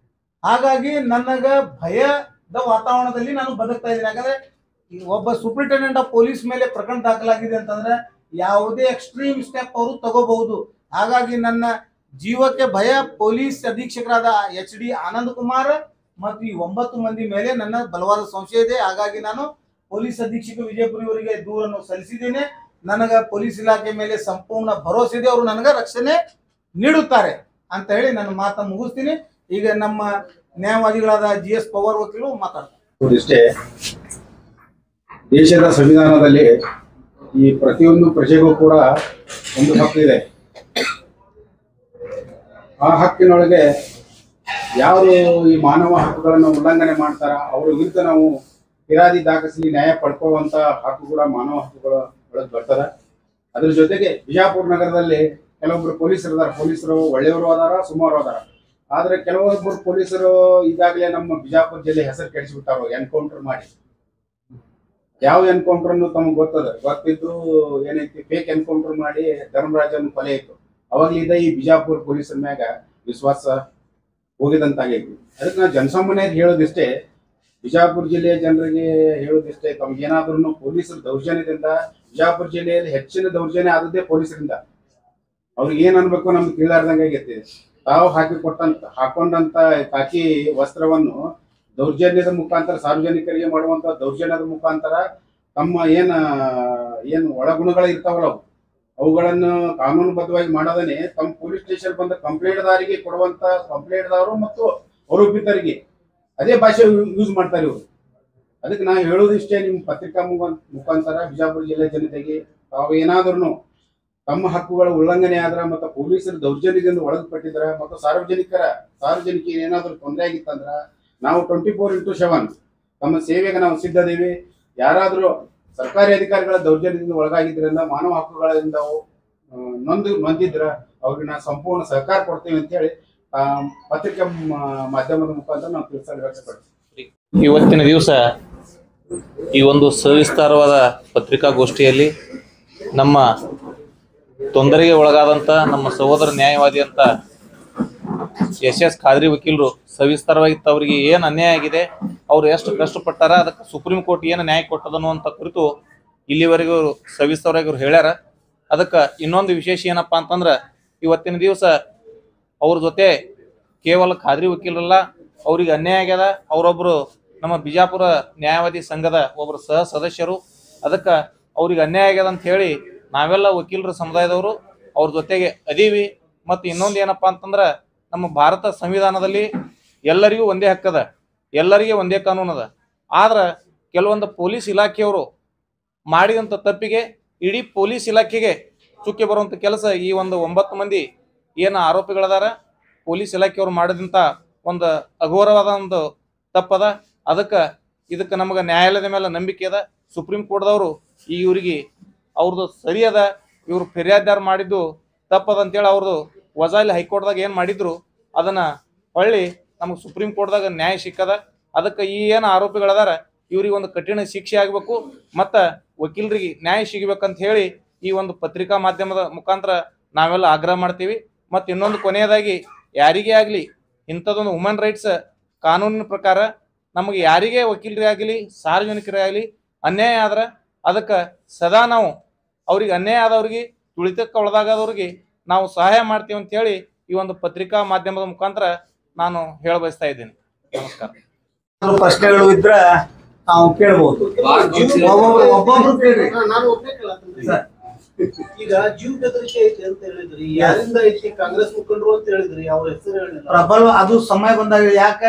Speaker 1: ಹಾಗಾಗಿ ನನಗ ಭಯದ ವಾತಾವರಣದಲ್ಲಿ ನಾನು ಬದುಕ್ತಾ ಇದ್ದೀನಿ. ಯಾಕಂದ್ರೆ ಒಬ್ಬ ಸೂಪ್ರಿಂಟೆಂಡೆಂಟ್ ಆಫ್ ಪೊಲೀಸ್ ಮೇಲೆ ಪ್ರಕರಣ ದಾಖಲಾಗಿದೆ ಅಂತಂದ್ರೆ ಯಾವುದೇ ಎಕ್ಸ್ಟ್ರೀಮ್ ಸ್ಟೆಪ್ ಅವರು ತಗೋಬಹುದು. ಹಾಗಾಗಿ ನನ್ನ ಜೀವಕ್ಕೆ ಭಯ. ಪೊಲೀಸ್ ಅಧೀಕ್ಷಕರಾದ HD ಆನಂದ್ ಕುಮಾರ್ ಮತ್ತು ಈ 9 ಮಂದಿ ಮೇಲೆ ನನ್ನ ಬಲವಾದ ಸಂಶಯ ಇದೆ. ಹಾಗಾಗಿ ನಾನು ಪೊಲೀಸ್ ಅಧೀಕ್ಷಕ ವಿಜಯಪುರ ಇವರಿಗೆ ದೂರನ್ನು ಸಲ್ಲಿಸಿದ್ದೇನೆ. ನನಗೆ ಪೊಲೀಸ್ ಇಲಾಖೆ ಮೇಲೆ ಸಂಪೂರ್ಣ ಭರವಸೆ ಇದೆ, ಅವರು ನನಗೆ ರಕ್ಷಣೆ ನೀಡುತ್ತಾರೆ ಅಂತ ಹೇಳಿ ನನ್ನ ಮಾತನ್ನು ಮುಗಿಸ್ತೀನಿ. ಈಗ ನಮ್ಮ ನ್ಯಾಯವಾದಿಗಳಾದ GS ಪವರ್ ವಕೀಲರು ಮಾತಾಡ್ತಾರೆ.
Speaker 2: ಇಷ್ಟೇ, ದೇಶದ ಸಂವಿಧಾನದಲ್ಲಿ ಈ ಪ್ರತಿಯೊಂದು ಪ್ರಜೆಗೂ ಕೂಡ ಒಂದು ಹಕ್ಕಿದೆ. ಆ ಹಕ್ಕಿನೊಳಗೆ ಯಾರು ಈ ಮಾನವ ಹಕ್ಕುಗಳನ್ನು ಉಲ್ಲಂಘನೆ ಮಾಡ್ತಾರ ಅವ್ರ ವಿರುದ್ಧ ನಾವು ಫಿರ್ಯಾದಿ ದಾಖಲಿಸಿ ನ್ಯಾಯ ಪಡ್ಕೊಳ್ಳುವಂತ ಹಕ್ಕು ಕೂಡ ಮಾನವ ಹಕ್ಕುಗಳ ಒಳಗೆ ಬರ್ತದೆ. ಅದ್ರ ಜೊತೆಗೆ ಬಿಜಾಪುರ ನಗರದಲ್ಲಿ ಕೆಲವೊಬ್ರು ಪೊಲೀಸರು ಅದಾರ. ಪೊಲೀಸರು ಒಳ್ಳೆಯವರು ಅದಾರ, ಸುಮಾರು ಅದಾರ. ಆದ್ರೆ ಕೆಲವೊಬ್ಬರು ಪೊಲೀಸರು ಈಗಾಗಲೇ ನಮ್ಮ ಬಿಜಾಪುರ ಜಿಲ್ಲೆ ಹೆಸರು ಕೆಡಿಸಿಬಿಟ್ಟಾರ ಎನ್ಕೌಂಟರ್ ಮಾಡಿ. ಯಾವ ಎನ್ಕೌಂಟರ್ ತಮಗೆ ಗೊತ್ತಿದ್ರು ಏನೈತಿ, ಫೇಕ್ ಎನ್ಕೌಂಟರ್ ಮಾಡಿ ಧರ್ಮರಾಜನ ಕೊಲೆ ಇತ್ತು. ಅವಾಗ್ಲಿಂದ ಈ ಬಿಜಾಪುರ ಪೊಲೀಸರ ಮ್ಯಾಗ ವಿಶ್ವಾಸ ಹೋಗಿದಂತಾಗೈತಿ. ಅದಕ್ಕೆ ನಾವು ಜನಸಾಮಾನ್ಯರಿಗೆ ಹೇಳೋದಿಷ್ಟೇ, ಬಿಜಾಪುರ ಜಿಲ್ಲೆಯ ಜನರಿಗೆ ಹೇಳೋದಿಷ್ಟೇ, ತಮ್ಗೇನಾದ್ರೂ ಪೊಲೀಸರ ದೌರ್ಜನ್ಯದಿಂದ ಬಿಜಾಪುರ ಜಿಲ್ಲೆಯಲ್ಲಿ ಹೆಚ್ಚಿನ ದೌರ್ಜನ್ಯ ಆದದ್ದೇ ಪೊಲೀಸರಿಂದ. ಅವ್ರಿಗೆ ಏನ್ ಅನ್ಬೇಕು ನಮ್ಗೆ ತಿಳಿಲಾರ್ದಂಗೆ ಆಗೈತಿ. ತಾವು ಹಾಕೊಂಡಂತ ಕಾಕಿ ವಸ್ತ್ರವನ್ನು ದೌರ್ಜನ್ಯದ ಮುಖಾಂತರ ಸಾರ್ವಜನಿಕರಿಗೆ ಮಾಡುವಂತ ದೌರ್ಜನ್ಯದ ಮುಖಾಂತರ ತಮ್ಮ ಏನು ಒಳಗುಣಗಳು ಇರ್ತಾವಲ್ಲ ಅವುಗಳನ್ನು ಕಾನೂನುಬದ್ಧವಾಗಿ ಮಾಡೋದನ್ನೇ ತಮ್ಮ ಪೊಲೀಸ್ ಸ್ಟೇಷನ್ ಬಂದ ಕಂಪ್ಲೇಂಟ್ದಾರಿಗೆ ಕೊಡುವಂತ ಕಂಪ್ಲೇಂಟ್ದವರು ಮತ್ತು ಆರೋಪಿತರಿಗೆ ಅದೇ ಭಾಷೆ ಯೂಸ್ ಮಾಡ್ತಾರೆ ಇವರು. ಅದಕ್ಕೆ ನಾ ಹೇಳೋದಿಷ್ಟೇ, ನಿಮ್ಮ ಪತ್ರಿಕಾ ಮುಖಾಂತರ ಬಿಜಾಪುರ ಜಿಲ್ಲೆ ಜನತೆಗೆ ತಾವು ಏನಾದ್ರೂ ತಮ್ಮ ಹಕ್ಕುಗಳ ಉಲ್ಲಂಘನೆ ಆದ್ರ ಮತ್ತು ಪೊಲೀಸರ ದೌರ್ಜನ್ಯದಿಂದ ಒಳಪಟ್ಟಿದ್ರ ಮತ್ತು ಸಾರ್ವಜನಿಕರಿಗೆ ಏನಾದರೂ ತೊಂದರೆ ಆಗಿತ್ತಂದ್ರ ನಾವು 24x7 ತಮ್ಮ ಸೇವೆಗೆ ನಾವು ಸಿದ್ಧದೇವಿ. ಯಾರಾದರೂ ಸರ್ಕಾರಿ ಅಧಿಕಾರಿಗಳ ದೌರ್ಜನ್ಯದಿಂದ ಒಳಗಾಗಿದ್ರಿಂದ ಮಾನವ ಹಕ್ಕುಗಳಿಂದ ನೊಂದಿದ್ರ ಅವ್ರಿಗೆ ನಾವು ಸಂಪೂರ್ಣ ಸಹಕಾರ ಕೊಡ್ತೇವೆ ಅಂತ ಹೇಳಿ ಪತ್ರಿಕಾ ಮಾಧ್ಯಮದ ಮುಖಾಂತರ ನಾವು ತಿಳಿಸಲು ವ್ಯಕ್ತಪಡಿಸ್ತೀವಿ.
Speaker 3: ಇವತ್ತಿನ ದಿವಸ ಈ ಒಂದು ಸವಿಸ್ತಾರವಾದ ಪತ್ರಿಕಾಗೋಷ್ಠಿಯಲ್ಲಿ ನಮ್ಮ ತೊಂದರೆಗೆ ಒಳಗಾದಂಥ ನಮ್ಮ ಸಹೋದರ ನ್ಯಾಯವಾದಿ ಅಂತ ಎಸ್ ಖಾದ್ರಿ ವಕೀಲರು ಸವಿಸ್ತಾರವಾಗಿ ಅವರಿಗೆ ಏನು ಅನ್ಯಾಯ ಆಗಿದೆ, ಅವರು ಎಷ್ಟು ಕಷ್ಟಪಟ್ಟಾರ, ಅದಕ್ಕೆ ಸುಪ್ರೀಂ ಕೋರ್ಟ್ ಏನು ನ್ಯಾಯ ಕೊಟ್ಟದನ್ನು ಅಂತ ಕುರಿತು ಇಲ್ಲಿವರೆಗೂ ಸವಿಸ್ತಾರವಾಗಿ ಅವ್ರು ಹೇಳ್ಯಾರ. ಅದಕ್ಕೆ ಇನ್ನೊಂದು ವಿಶೇಷ ಏನಪ್ಪ ಅಂತಂದ್ರೆ, ಇವತ್ತಿನ ದಿವಸ ಅವ್ರ ಜೊತೆ ಕೇವಲ ಖಾದ್ರಿ ವಕೀಲರಲ್ಲ, ಅವ್ರಿಗೆ ಅನ್ಯಾಯ ಆಗ್ಯದ. ಅವರೊಬ್ಬರು ನಮ್ಮ ಬಿಜಾಪುರ ನ್ಯಾಯವಾದಿ ಸಂಘದ ಒಬ್ಬರು ಸಹ ಸದಸ್ಯರು. ಅದಕ್ಕೆ ಅವ್ರಿಗೆ ಅನ್ಯಾಯ ಆಗ್ಯದ ಅಂತ ಹೇಳಿ ನಾವೆಲ್ಲ ವಕೀಲರ ಸಮುದಾಯದವರು ಅವ್ರ ಜೊತೆಗೆ ಅದೀವಿ. ಮತ್ತು ಇನ್ನೊಂದು ಏನಪ್ಪ ಅಂತಂದ್ರೆ, ನಮ್ಮ ಭಾರತ ಸಂವಿಧಾನದಲ್ಲಿ ಎಲ್ಲರಿಗೂ ಒಂದೇ ಹಕ್ಕದ, ಎಲ್ಲರಿಗೆ ಒಂದೇ ಕಾನೂನು ಅದ. ಆದ್ರೆ ಕೆಲವೊಂದು ಪೊಲೀಸ್ ಇಲಾಖೆಯವರು ಮಾಡಿದಂಥ ತಪ್ಪಿಗೆ ಇಡೀ ಪೊಲೀಸ್ ಇಲಾಖೆಗೆ ಚುಕ್ಕೆ ಬರುವಂಥ ಕೆಲಸ ಈ ಒಂದು 9 ಮಂದಿ ಏನು ಆರೋಪಿಗಳದಾರ ಪೊಲೀಸ್ ಇಲಾಖೆಯವರು ಮಾಡಿದಂಥ ಒಂದು ಅಘೋರವಾದ ಒಂದು ತಪ್ಪದ. ಇದಕ್ಕೆ ನಮಗೆ ನ್ಯಾಯಾಲಯದ ಮೇಲೆ ನಂಬಿಕೆ ಅದ. ಸುಪ್ರೀಂ ಕೋರ್ಟ್ದವರು ಇವರಿಗೆ ಅವ್ರದ್ದು ಸರಿ ಅದ, ಇವರು ಫಿರ್ಯಾದಾರ ಮಾಡಿದ್ದು ತಪ್ಪದ ಅಂತೇಳಿ ಅವ್ರದ್ದು ವಜಾಲಿ ಹೈಕೋರ್ಟ್ದಾಗ ಏನು ಮಾಡಿದ್ರು ಅದನ್ನು ಹೊಳ್ಳಿ ನಮಗೆ ಸುಪ್ರೀಂ ಕೋರ್ಟ್ದಾಗ ನ್ಯಾಯ ಸಿಕ್ಕದ. ಅದಕ್ಕೆ ಈ ಏನು ಆರೋಪಿಗಳದಾರ ಇವ್ರಿಗೆ ಒಂದು ಕಠಿಣ ಶಿಕ್ಷೆ ಆಗಬೇಕು ಮತ್ತು ವಕೀಲರಿಗೆ ನ್ಯಾಯ ಸಿಗಬೇಕಂತ ಹೇಳಿ ಈ ಒಂದು ಪತ್ರಿಕಾ ಮಾಧ್ಯಮದ ಮುಖಾಂತರ ನಾವೆಲ್ಲ ಆಗ್ರಹ ಮಾಡ್ತೀವಿ. ಮತ್ತು ಇನ್ನೊಂದು ಕೊನೆಯದಾಗಿ, ಯಾರಿಗೇ ಆಗಲಿ ಇಂಥದ್ದೊಂದು ಹ್ಯೂಮನ್ ರೈಟ್ಸ್ ಕಾನೂನಿನ ಪ್ರಕಾರ ನಮಗೆ ಯಾರಿಗೇ ವಕೀಲರೇ ಆಗಲಿ ಸಾರ್ವಜನಿಕರೇ ಆಗಲಿ ಅನ್ಯಾಯ ಆದ್ರೆ ಅದಕ್ಕೆ ಸದಾ ನಾವು ಅವ್ರಿಗೆ ಅನ್ಯಾಯ ಆದವ್ರಿಗೆ, ತುಳಿತಕ್ಕೆ ಒಳಗಾದವ್ರಿಗೆ ನಾವು ಸಹಾಯ ಮಾಡ್ತೀವಿ ಅಂತೇಳಿ ಈ ಒಂದು ಪತ್ರಿಕಾ ಮಾಧ್ಯಮದ ಮುಖಾಂತರ ನಾನು ಹೇಳ ಬಯಸ್ತಾ ಇದ್ದೀನಿ. ನಮಸ್ಕಾರ.
Speaker 1: ಪ್ರಶ್ನೆಗಳು ಇದ್ರೆ ನಾವು ಕೇಳಬಹುದು. ಒಬ್ಬೊಬ್ರು ಕೇಳ್ರಿ.
Speaker 4: ಈಗ ಜೀವ ಬೆದರಿಕೆ ಐತಿ ಅಂತ ಹೇಳಿದ್ರಿ, ಯಾರಿಂದ ಐತಿ? ಕಾಂಗ್ರೆಸ್ ಮುಖಂಡರು ಅಂತ ಹೇಳಿದ್ರಿ, ಅವ್ರ ಹೆಸರು ಹೇಳಿಲ್ಲ.
Speaker 1: ಪ್ರಬಲ ಅದು ಸಮಯ ಬಂದಾಗ ಯಾಕ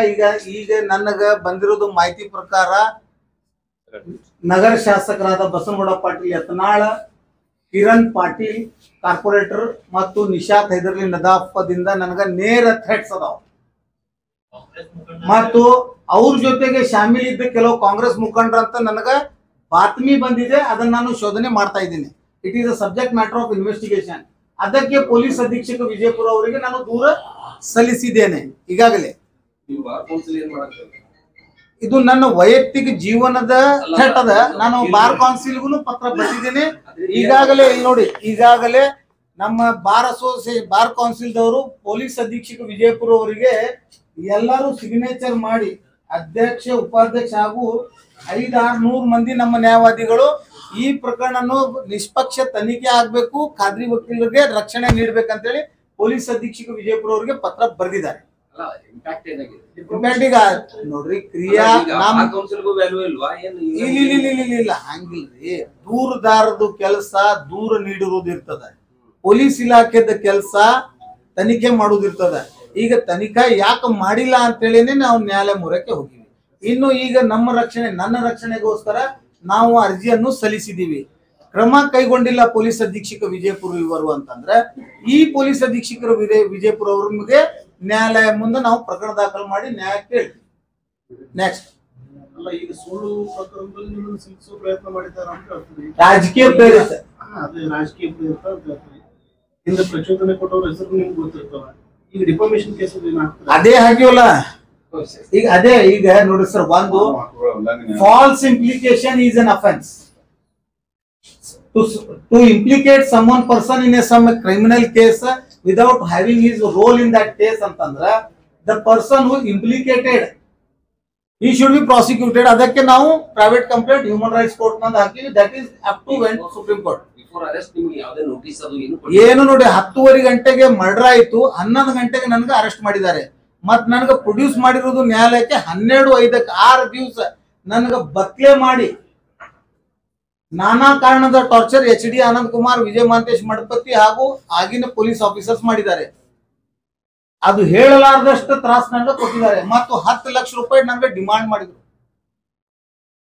Speaker 1: ಈಗ ನನಗ ಬಂದಿರೋದು ಮಾಹಿತಿ ಪ್ರಕಾರ ನಗರ ಶಾಸಕರಾದ ಬಸನಗೌಡ ಪಾಟೀಲ್ ಯತ್ನಾಳ, ಕಿರಣ್ ಪಾಟೀಲ್ ಕಾರ್ಪೊರೇಟರ್ ಮತ್ತು ನಿಶಾತ್ ಹೈದರ್ಲಿ ನದಾಫದಿಂದ ನನಗ ನೇರ ಥ್ರೆಟ್ಸ್ ಅದಾವ. ಮತ್ತು ಅವ್ರ ಜೊತೆಗೆ ಶಾಮೀಲ್ ಇದ್ದ ಕೆಲವು ಕಾಂಗ್ರೆಸ್ ಮುಖಂಡರಂತ ನನಗ ಬಾತ್ಮಿ ಬಂದಿದೆ. ಅದನ್ನ ನಾನು ಶೋಧನೆ ಮಾಡ್ತಾ ಇದ್ದೀನಿ. It is a subject matter of investigation. ಅದಕ್ಕೆ ಪೊಲೀಸ್ ಅಧೀಕ್ಷಕ ವಿಜಯಪುರ ಅವರಿಗೆ ನಾನು ದೂರ ಸಲ್ಲಿಸಿದ್ದೇನೆ ಈಗಾಗಲೇ. ಇದು ನನ್ನ ವೈಯಕ್ತಿಕ ಜೀವನದ ಥ್ರೆಟ್ ಅದ. ನಾನು ಬಾರ್ ಕೌನ್ಸಿಲ್ಗೂ ಪತ್ರ ಬರೆದಿದ್ದೇನೆ ಈಗಾಗಲೇ. ನೋಡಿ, ಈಗಾಗಲೇ ನಮ್ಮ ಬಾರ್ ಕೌನ್ಸಿಲ್ದವರು ಪೊಲೀಸ್ ಅಧೀಕ್ಷಕ ವಿಜಯಪುರ ಅವರಿಗೆ ಎಲ್ಲರೂ ಸಿಗ್ನೇಚರ್ ಮಾಡಿ, ಅಧ್ಯಕ್ಷ ಉಪಾಧ್ಯಕ್ಷ ಹಾಗೂ 500-600 ಮಂದಿ ನಮ್ಮ ನ್ಯಾಯವಾದಿಗಳು ಈ ಪ್ರಕರಣವನ್ನು ನಿಷ್ಪಕ್ಷ ತನಿಖೆ ಆಗ್ಬೇಕು, ಖಾದ್ರಿ ವಕೀಲರಿಗೆ ರಕ್ಷಣೆ ನೀಡ್ಬೇಕಂತೇಳಿ ಪೊಲೀಸ್ ಅಧೀಕ್ಷಕ ವಿಜಯಪುರ ಅವರಿಗೆ ಪತ್ರ ಬರೆದಿದ್ದಾರೆ. ಈಗ ನೋಡ್ರಿ, ಕ್ರಿಯಾ ಇಲ್ಲ ಹಂಗಿಲ್ರಿ. ದೂರದಾರದು ಕೆಲಸ ದೂರ ನೀಡಿರುವುದು ಇರ್ತದ, ಪೊಲೀಸ್ ಇಲಾಖೆದ ಕೆಲಸ ತನಿಖೆ ಮಾಡುದಿರ್ತದ. ಈಗ ತನಿಖೆ ಯಾಕೆ ಮಾಡಿಲ್ಲ ಅಂತೇಳಿನೇ ನಾವು ನ್ಯಾಯಾಲಯ ಮೊರಕ್ಕೆ ಹೋಗಿವಿ. ಇನ್ನು ಈಗ ನನ್ನ ರಕ್ಷಣೆಗೋಸ್ಕರ ನಾವು ಅರ್ಜಿಯನ್ನು ಸಲ್ಲಿಸಿದೀವಿ. ಕ್ರಮ ಕೈಗೊಂಡಿಲ್ಲ ಪೊಲೀಸ್ ಅಧೀಕ್ಷಕ ವಿಜಯಪುರ ಇವರು ಅಂತಂದ್ರೆ ಈ ಪೊಲೀಸ್ ಅಧೀಕ್ಷಕರು ವಿಜಯಪುರ ಅವ್ರಿಗೆ ನ್ಯಾಯಾಲಯ ಮುಂದೆ ನಾವು ಪ್ರಕರಣ ದಾಖಲು ಮಾಡಿ ನ್ಯಾಯ ಕೇಳ್ತೀವಿ. ನೆಕ್ಸ್ಟ್,
Speaker 4: ಅಲ್ಲ, ಈಗ ಸುಳ್ಳು ಪ್ರಕರಣದಲ್ಲಿ ನಿಮ್ಮನ್ನು ಸಿಕ್ಕಿಸೋ ಪ್ರಯತ್ನ ಮಾಡಿದ್ದಾರೆ ಅಂತ ಹೇಳ್ತೀವಿ.
Speaker 1: ರಾಜಕೀಯ ಪ್ರೇರಿತ.
Speaker 4: ಅದೇ ರಾಜಕೀಯ ಪ್ರೇರಿತ ಅಂತ ಹೇಳ್ತೀವಿ. ಇಂದ ಪ್ರಚೋದನೆ ಕೊಟ್ಟವ್ರ ಹೆಸರು ನಿಮ್ಗೆ ಗೊತ್ತಿರ್ತವೆ. ಈಗ ಡಿಫಾಮೇಷನ್ ಕೇಸ್ ಏನಾಗ್ತದೆ?
Speaker 1: ಅದೇ ಹಾಕಿವಲ್ಲ ಈಗ ನೋಡ್ರಿ ಸರ್, ಒಂದು false implication is an offence. To implicate someone person in some criminal case without having his role in that case ಅಂತಂದ್ರೆ the person who implicated he should be prosecuted. ಅದಕ್ಕೆ ನಾವು private complaint human rights court ನಂದು ಹಾಕಿವಿ. That is up to went supreme court. ಏನು ನೋಡಿ, 10:30 ಗಂಟೆಗೆ murder ಆಯ್ತು, 11 ಗಂಟೆಗೆ ನನಗೆ ಅರೆಸ್ಟ್ ಮಾಡಿದ್ದಾರೆ. ಮತ್ ನನಗೆ ಪ್ರೊಡ್ಯೂಸ್ ಮಾಡಿರೋದು ನ್ಯಾಯಾಲಯಕ್ಕೆ 12:05 6 ದಿವಸ ನನಗೆ ಬತ್ಲೆ ಮಾಡಿ ನಾನಾ ಕಾರಣದ ಟಾರ್ಚರ್ HD ಆನಂದ್ ಕುಮಾರ್, ವಿಜಯ ಮಹಾಂತೇಶ್ ಮಡಪತಿ ಹಾಗೂ ಆಗಿನ ಪೊಲೀಸ್ ಆಫೀಸರ್ಸ್ ಮಾಡಿದ್ದಾರೆ. ಅದು ಹೇಳಲಾರದಷ್ಟು ತ್ರಾಸ ನನಗೆ ಕೊಟ್ಟಿದ್ದಾರೆ. ಮತ್ತು 10 ಲಕ್ಷ ರೂಪಾಯಿ ನನಗೆ ಡಿಮಾಂಡ್ ಮಾಡಿದ್ರು.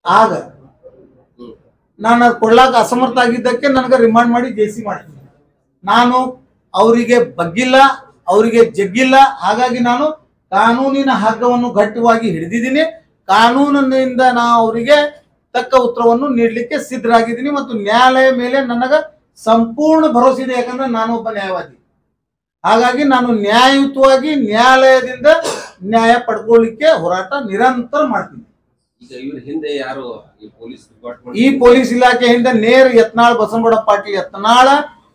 Speaker 1: ಆಗ ನಾನು ಅದು ಕೊಡ್ಲಾಕ ಅಸಮರ್ಥ ಆಗಿದ್ದಕ್ಕೆ ನನಗೆ ರಿಮಾಂಡ್ ಮಾಡಿ ಜೇಸಿ ಮಾಡ್ತೀನಿ. ನಾನು ಅವರಿಗೆ ಬಗ್ಗಿಲ್ಲ, ಅವರಿಗೆ ಜಗ್ಗಿಲ್ಲ. ಹಾಗಾಗಿ ನಾನು ಕಾನೂನಿನ ಹಗ್ಗವನ್ನು ಗಟ್ಟಿಯಾಗಿ ಹಿಡಿದಿದ್ದೀನಿ. ಕಾನೂನಿನಿಂದ ನಾನು ಅವರಿಗೆ ತಕ್ಕ ಉತ್ತರವನ್ನು ನೀಡಲಿಕ್ಕೆ ಸಿದ್ಧರಾಗಿದ್ದೀನಿ ಮತ್ತು ನ್ಯಾಯಾಲಯ ಮೇಲೆ ನನಗೆ ಸಂಪೂರ್ಣ ಭರವಸೆ ಇದೆ. ಯಾಕಂದ್ರೆ ನಾನು ಒಬ್ಬ ನ್ಯಾಯವಾದಿ. ಹಾಗಾಗಿ ನಾನು ನ್ಯಾಯಯುತವಾಗಿ ನ್ಯಾಯಾಲಯದಿಂದ ನ್ಯಾಯ ಪಡ್ಕೊಳ್ಳಿಕ್ಕೆ ಹೋರಾಟ ನಿರಂತರ ಮಾಡ್ತೀನಿ.
Speaker 5: ಈಗ ಇವ್ರ ಹಿಂದೆ ಯಾರು
Speaker 1: ಈ ಪೊಲೀಸ್ ಇಲಾಖೆ ಹಿಂದೆ ನೇರ ಯತ್ನಾಳ್ ಬಸವನಗೌಡ ಪಾಟೀಲ್ ಯತ್ನಾಳ.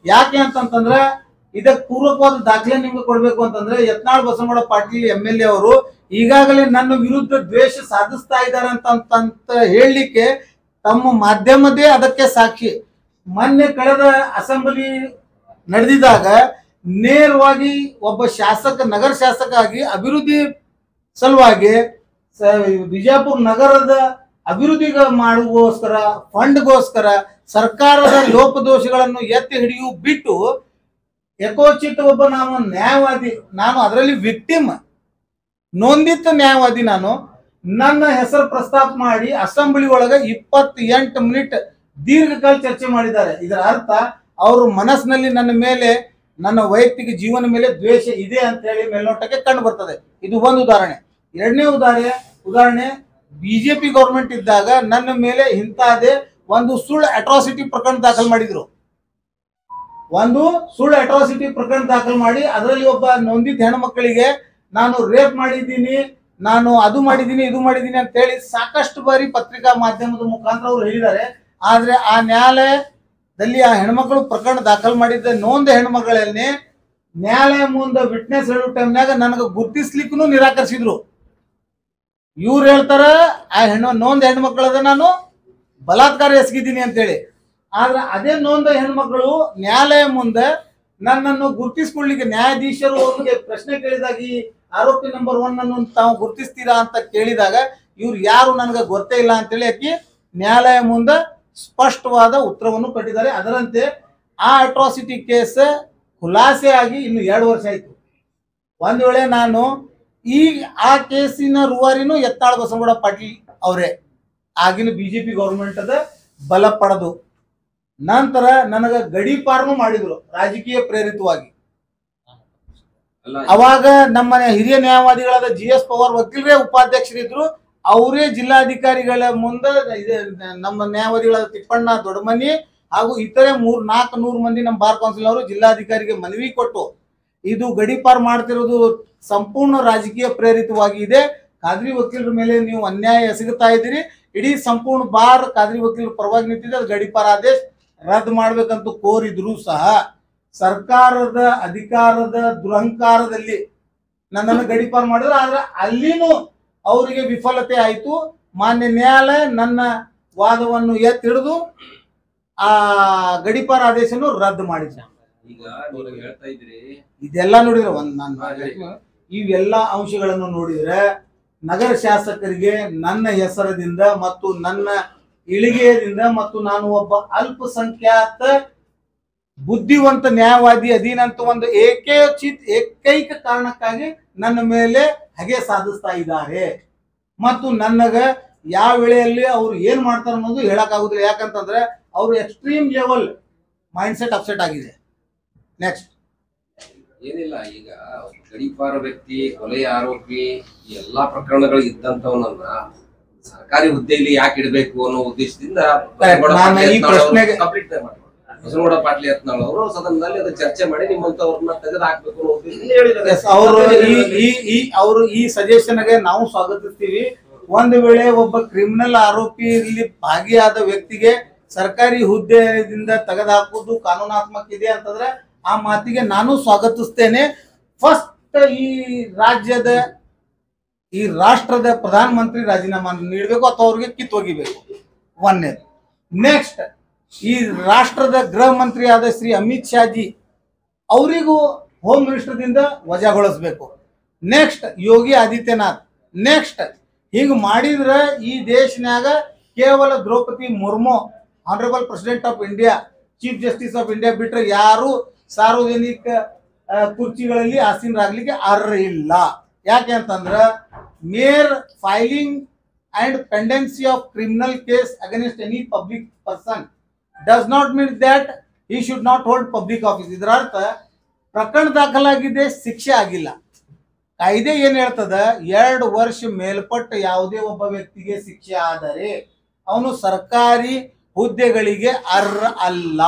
Speaker 1: ಯಾಕೆ ಅಂತಂತಂದ್ರೆ ಇದಕ್ಕೆ ಪೂರ್ವಕವಾದ ದಾಖಲೆ ನಿಮ್ಗೆ ಕೊಡ್ಬೇಕು ಅಂತಂದ್ರೆ ಯತ್ನಾಳ್ ಬಸವನಗೌಡ ಪಾಟೀಲ್ MLA ಅವರು ಈಗಾಗಲೇ ನನ್ನ ವಿರುದ್ಧ ದ್ವೇಷ ಸಾಧಿಸ್ತಾ ಇದ್ದಾರೆ ಅಂತ ಹೇಳಲಿಕ್ಕೆ ತಮ್ಮ ಮಾಧ್ಯಮದೇ ಅದಕ್ಕೆ ಸಾಕ್ಷಿ. ಮೊನ್ನೆ ಕಳೆದ ಅಸೆಂಬ್ಲಿ ನಡೆದಿದ್ದಾಗ ನೇರವಾಗಿ ಒಬ್ಬ ಶಾಸಕ, ನಗರ ಶಾಸಕ ಆಗಿ ಅಭಿವೃದ್ಧಿ ಸಲುವಾಗಿ ಬಿಜಾಪುರ ನಗರದ ಅಭಿವೃದ್ಧಿ ಮಾಡುವಗೋಸ್ಕರ, ಫಂಡ್ಗೋಸ್ಕರ ಸರ್ಕಾರದ ಲೋಪದೋಷಗಳನ್ನು ಎತ್ತಿ ಹಿಡಿಯು ಬಿಟ್ಟು ಯಥೋಚಿತ ಒಬ್ಬ ನಾವು ನ್ಯಾಯವಾದಿ, ನಾನು ಅದರಲ್ಲಿ ವಿಕ್ಟಿಮ್, ನೊಂದಿತ ನ್ಯಾಯವಾದಿ, ನಾನು ನನ್ನ ಹೆಸರು ಪ್ರಸ್ತಾಪ ಮಾಡಿ ಅಸೆಂಬ್ಲಿ ಒಳಗೆ 28 ಮಿನಿಟ್ ದೀರ್ಘಕಾಲ ಚರ್ಚೆ ಮಾಡಿದ್ದಾರೆ. ಇದರ ಅರ್ಥ ಅವರು ಮನಸ್ಸಿನಲ್ಲಿ ನನ್ನ ಮೇಲೆ, ನನ್ನ ವೈಯಕ್ತಿಕ ಜೀವನ ಮೇಲೆ ದ್ವೇಷ ಇದೆ ಅಂತ ಹೇಳಿ ಮೇಲ್ನೋಟಕ್ಕೆ ಕಂಡು ಬರ್ತದೆ. ಇದು ಒಂದು ಉದಾಹರಣೆ. ಎರಡನೇ ಉದಾಹರಣೆ ಬಿಜೆಪಿ ಗೌರ್ಮೆಂಟ್ ಇದ್ದಾಗ ನನ್ನ ಮೇಲೆ ಇಂತಹದೇ ಒಂದು ಸುಳ್ಳು ಅಟ್ರಾಸಿಟಿ ಪ್ರಕರಣ ದಾಖಲು ಮಾಡಿದ್ರು. ಒಂದು ಸುಳ್ಳು ಅಟ್ರಾಸಿಟಿ ಪ್ರಕರಣ ದಾಖಲು ಮಾಡಿ ಅದರಲ್ಲಿ ಒಬ್ಬ ನೊಂದಿತ ಹೆಣ್ಮಕ್ಕಳಿಗೆ ನಾನು ರೇಪ್ ಮಾಡಿದ್ದೀನಿ, ನಾನು ಅದು ಮಾಡಿದ್ದೀನಿ, ಇದು ಮಾಡಿದ್ದೀನಿ ಅಂತ ಹೇಳಿ ಸಾಕಷ್ಟು ಬಾರಿ ಪತ್ರಿಕಾ ಮಾಧ್ಯಮದ ಮುಖಾಂತರ ಅವರು ಹೇಳಿದ್ದಾರೆ. ಆದ್ರೆ ಆ ನ್ಯಾಯಾಲಯದಲ್ಲಿ ಆ ಹೆಣ್ಮಕ್ಳು ಪ್ರಕರಣ ದಾಖಲು ಮಾಡಿದ್ದ ನೊಂದ ಹೆಣ್ಮಗಳನ್ನೇ ನ್ಯಾಯಾಲಯ ಮುಂದೆ ವಿಟ್ನೆಸ್ ಹೇಳೋ ಟೈಮ್ನಾಗ ನನಗೆ ಗುರ್ತಿಸ್ಲಿಕ್ಕೂ ನಿರಾಕರಿಸಿದ್ರು. ಇವ್ರು ಹೇಳ್ತಾರ ಆ ನೊಂದ ಹೆಣ್ಮಕ್ಳದ ನಾನು ಬಲಾತ್ಕಾರ ಎಸಗಿದ್ದೀನಿ ಅಂತೇಳಿ. ಆದ್ರೆ ಅದೇ ನೊಂದ ಹೆಣ್ಮಕ್ಳು ನ್ಯಾಯಾಲಯ ಮುಂದೆ ನನ್ನನ್ನು ಗುರ್ತಿಸ್ಕೊಳ್ಲಿಕ್ಕೆ ನ್ಯಾಯಾಧೀಶರು ಅವ್ರಿಗೆ ಪ್ರಶ್ನೆ ಕೇಳಿದಾಗ ಈ ಆರೋಪಿ ನಂಬರ್ 1 ಅನ್ನು ತಾವು ಗುರ್ತಿಸ್ತೀರಾ ಅಂತ ಕೇಳಿದಾಗ ಇವ್ರು ಯಾರು ನನಗೆ ಗೊತ್ತೇ ಇಲ್ಲ ಅಂತೇಳಿ ಆಕಿ ನ್ಯಾಯಾಲಯ ಮುಂದೆ ಸ್ಪಷ್ಟವಾದ ಉತ್ತರವನ್ನು ಕೊಟ್ಟಿದ್ದಾರೆ. ಅದರಂತೆ ಆ ಅಟ್ರಾಸಿಟಿ ಕೇಸ್ ಖುಲಾಸೆ ಆಗಿ ಇನ್ನು 2 ವರ್ಷ ಆಯ್ತು. ಒಂದ್ ವೇಳೆ ನಾನು ಈಗ ಆ ಕೇಸಿನ ರೂವಾರಿನೂ ಯತ್ನಾಳ್ ಬಸವನಗೌಡ ಪಾಟೀಲ್ ಅವರೇ, ಆಗಿನ ಬಿಜೆಪಿ ಗೌರ್ಮೆಂಟ್ ಅದ ಬಲ ಪಡೆದು ನಂತರ ನನಗ ಗಡೀಪಾರನು ಮಾಡಿದ್ರು ರಾಜಕೀಯ ಪ್ರೇರಿತವಾಗಿ. ಅವಾಗ ನಮ್ಮ ಹಿರಿಯ ನ್ಯಾಯವಾದಿಗಳಾದ GS ಪವಾರ್ ವಕೀಲರೇ ಉಪಾಧ್ಯಕ್ಷರಿದ್ರು. ಅವರೇ ಜಿಲ್ಲಾಧಿಕಾರಿಗಳ ಮುಂದೆ ನಮ್ಮ ನ್ಯಾಯವಾದಿಗಳಾದ ತಿಪ್ಪಣ್ಣ ದೊಡ್ಡಮನಿ ಹಾಗೂ ಇತರೆ 300-400 ಮಂದಿ ನಮ್ಮ ಬಾರ್ ಕೌನ್ಸಿಲ್ ಅವರು ಜಿಲ್ಲಾಧಿಕಾರಿಗೆ ಮನವಿ ಕೊಟ್ಟು ಇದು ಗಡೀಪಾರ್ ಮಾಡ್ತಿರೋದು ಸಂಪೂರ್ಣ ರಾಜಕೀಯ ಪ್ರೇರಿತವಾಗಿ ಇದೆ, ಖಾದ್ರಿ ವಕೀಲರ ಮೇಲೆ ನೀವು ಅನ್ಯಾಯ ಎಸಗುತ್ತಾ ಇದ್ದೀರಿ, ಇಡೀ ಸಂಪೂರ್ಣ ಬಾರ್ ಖಾದ್ರಿ ವಕೀಲರ ಪರವಾಗಿ ನಿಂತಿದೆ, ಅದು ಗಡೀಪಾರ್ ಆದೇಶ ರದ್ದು ಮಾಡ್ಬೇಕಂತ ಕೋರಿದ್ರು ಸಹ ಸರ್ಕಾರದ ಅಧಿಕಾರದ ದುರಹಂಕಾರದಲ್ಲಿ ನನ್ನನ್ನು ಗಡೀಪಾರ್ ಮಾಡಿದ್ರು. ಆದ್ರೆ ಅಲ್ಲಿನೂ ಅವರಿಗೆ ವಿಫಲತೆ ಆಯಿತು. ಮಾನ್ಯ ನ್ಯಾಯಾಲಯ ನನ್ನ ವಾದವನ್ನು ಎತ್ತಿಡಿದು ಆ ಗಡೀಪಾರ್ ಆದೇಶನು ರದ್ದು ಮಾಡಿದ.
Speaker 5: ಈಗ ನೀವು ಹೇಳ್ತಾ ಇದ್ರಿ
Speaker 1: ಇದೆಲ್ಲ ನೋಡಿದ್ರೆ ಇವೆಲ್ಲ ಅಂಶಗಳನ್ನು ನೋಡಿದ್ರೆ ನಗರ ಶಾಸಕರಿಗೆ ನನ್ನ ಹೆಸರದಿಂದ ಮತ್ತು ನನ್ನ ಇಳಿಗೆಯದಿಂದ ಮತ್ತು ನಾನು ಒಬ್ಬ ಅಲ್ಪಸಂಖ್ಯಾತ ಬುದ್ಧಿವಂತ ನ್ಯಾಯವಾದಿ ಅಧೀನಂತ ಒಂದು ಏಕೈಕ ಕಾರಣಕ್ಕಾಗಿ ನನ್ನ ಮೇಲೆ ಹಗೆ ಸಾಧಿಸ್ತಾ ಇದ್ದಾರೆ. ಮತ್ತು ನನಗ ಯಾವ ವೇಳೆಯಲ್ಲಿ ಅವ್ರು ಏನ್ ಮಾಡ್ತಾರೆ ಅನ್ನೋದು ಹೇಳಕ್ಕಾಗುದಿಲ್ಲ. ಯಾಕಂತಂದ್ರೆ ಅವರು extreme level mind set upset ಆಗಿದೆ. ನೆಕ್ಸ್ಟ್
Speaker 5: ಏನಿಲ್ಲ, ಈಗ ಗಡೀಪಾರ ವ್ಯಕ್ತಿ, ಕೊಲೆಯ ಆರೋಪಿ, ಈ ಎಲ್ಲಾ ಪ್ರಕರಣಗಳು ಇದ್ದಂತವನನ್ನ ಸರ್ಕಾರಿ ಹುದ್ದೆಯಲ್ಲಿ ಯಾಕೆ ಇಡಬೇಕು ಅನ್ನೋ ಉದ್ದೇಶದಿಂದ ಬಸವನಗೌಡ ಪಾಟೀಲ್ ಯತ್ನಾಳ್ ಅವರು ಸದನದಲ್ಲಿ ಅದು ಚರ್ಚೆ ಮಾಡಿ ನಿಮ್ಮಂತವ್ರನ್ನ ತೆಗೆದು ಹಾಕ್ಬೇಕು ಅನ್ನೋ ಉದ್ದೇಶದಿಂದ ಹೇಳಿದ್ದಾರೆ.
Speaker 1: ಅವರು ಈ ಸಜೆಷನ್ಗೆ ನಾವು ಸ್ವಾಗತಿಸ್ತೀವಿ. ಒಂದು ವೇಳೆ ಒಬ್ಬ ಕ್ರಿಮಿನಲ್ ಆರೋಪಿ ಇಲ್ಲಿ ಭಾಗಿಯಾದ ವ್ಯಕ್ತಿಗೆ ಸರ್ಕಾರಿ ಹುದ್ದೆಯಿಂದ ತೆಗೆದುಹಾಕುವುದು ಕಾನೂನಾತ್ಮಕ ಇದೆ ಅಂತಂದ್ರೆ ಆ ಮಾತಿಗೆ ನಾನು ಸ್ವಾಗತಿಸ್ತೇನೆ. ಫಸ್ಟ್ ಈ ರಾಷ್ಟ್ರದ ಪ್ರಧಾನ ಮಂತ್ರಿ ರಾಜೀನಾಮೆ ನೀಡಬೇಕು ಅಥವಾ ಅವ್ರಿಗೆ ಕಿತ್ತೊಗಿಬೇಕು, ಒಂದನೇದು. ನೆಕ್ಸ್ಟ್, ಈ ರಾಷ್ಟ್ರದ ಗೃಹ ಮಂತ್ರಿ ಆದ ಶ್ರೀ ಅಮಿತ್ ಶಾಜಿ ಅವರಿಗೂ home ಮಿನಿಸ್ಟರ್ದಿಂದ ವಜಾಗೊಳಿಸ್ಬೇಕು. Next, Yogi Adityanath. Next, ಹಿಂಗೆ ಮಾಡಿದ್ರೆ ಈ ದೇಶನ್ಯಾಗ ಕೇವಲ Draupadi Murmu, honourable president of India, chief justice of India ಬಿಟ್ರೆ ಯಾರು ಸಾರ್ವಜನಿಕ ಕುರ್ಚಿಗಳಲ್ಲಿ ಆಸೀನರಾಗ್ಲಿಕ್ಕೆ ಅರ್ಹ ಇಲ್ಲ. ಯಾಕೆ ಅಂತಂದ್ರೆ ಮೇರ್ filing and pendency of criminal case against any public person does not mean that he should not hold public office. ಇದರ ಅರ್ಥ ಪ್ರಕರಣ ದಾಖಲಾಗಿದೆ, ಶಿಕ್ಷೆ ಆಗಿಲ್ಲ. ಕಾಯ್ದೆ ಏನ್ ಹೇಳ್ತದ, 2 ವರ್ಷ ಮೇಲ್ಪಟ್ಟ ಯಾವುದೇ ಒಬ್ಬ ವ್ಯಕ್ತಿಗೆ ಶಿಕ್ಷೆ ಆದರೆ ಅವನು ಸರ್ಕಾರಿ ಹುದ್ದೆಗಳಿಗೆ ಅರ್ಹ ಅಲ್ಲ.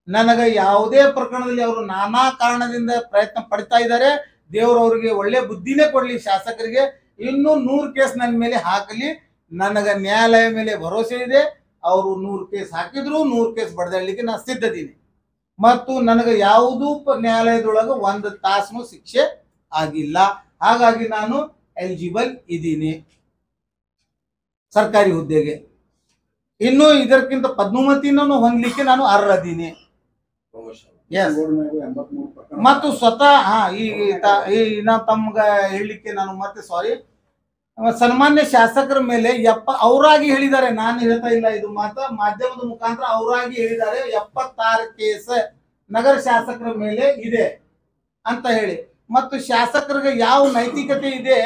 Speaker 1: ನನಗೆ ಯಾವುದೇ ಪ್ರಕರಣದಲ್ಲಿ ಅವರು ನಾನಾ ಕಾರಣದಿಂದ ಪ್ರಯತ್ನ ಪಡ್ತಾ ಇದ್ದಾರೆ, ದೇವರವ್ರಿಗೆ ಒಳ್ಳೆ ಬುದ್ಧಿನೇ ಕೊಡ್ಲಿ ಶಾಸಕರಿಗೆ. ಇನ್ನೂ 100 ಕೇಸ್ ನನ್ನ ಮೇಲೆ ಹಾಕಲಿ, ನನಗೆ ನ್ಯಾಯಾಲಯ ಮೇಲೆ ಭರವಸೆ ಇದೆ. ಅವರು 100 ಕೇಸ್ ಹಾಕಿದ್ರು 100 ಕೇಸ್ ಬಡ್ದಾಡ್ಲಿಕ್ಕೆ ನಾನು ಸಿದ್ಧದೀನಿ. ಮತ್ತು ನನಗೆ ಯಾವುದೂ ನ್ಯಾಯಾಲಯದೊಳಗೆ 1 ತಾಸು ಶಿಕ್ಷೆ ಆಗಿಲ್ಲ. ಹಾಗಾಗಿ ನಾನು ಎಲಿಜಿಬಲ್ ಇದ್ದೀನಿ ಸರ್ಕಾರಿ ಹುದ್ದೆಗೆ. ಇನ್ನು ಇದಕ್ಕಿಂತ ಪದ್ಮಾವತಿನೂ ಹೊಂದಲಿಕ್ಕೆ ನಾನು ಅರ್ಹದೀನಿ. ಮತ್ತು ಸ್ವತಃ ನಾನು ತಮ್ಗ ಹೇಳಲಿಕ್ಕೆ ನಾನು ಮತ್ತೆ ಸಾರಿ, ಸನ್ಮಾನ್ಯ ಶಾಸಕರ ಮೇಲೆ ಅವರಾಗಿ ಹೇಳಿದ್ದಾರೆ, ನಾನು ಹೇಳ್ತಾ ಇಲ್ಲ, ಇದು ಮಾಧ್ಯಮದ ಮುಖಾಂತರ ಅವರಾಗಿ ಹೇಳಿದ್ದಾರೆ 76 ಕೇಸ್ ನಗರ ಶಾಸಕರ ಮೇಲೆ ಇದೆ ಅಂತ ಹೇಳಿ. ಮತ್ತು ಶಾಸಕರಿಗೆ ಯಾವ ನೈತಿಕತೆ ಇದೆ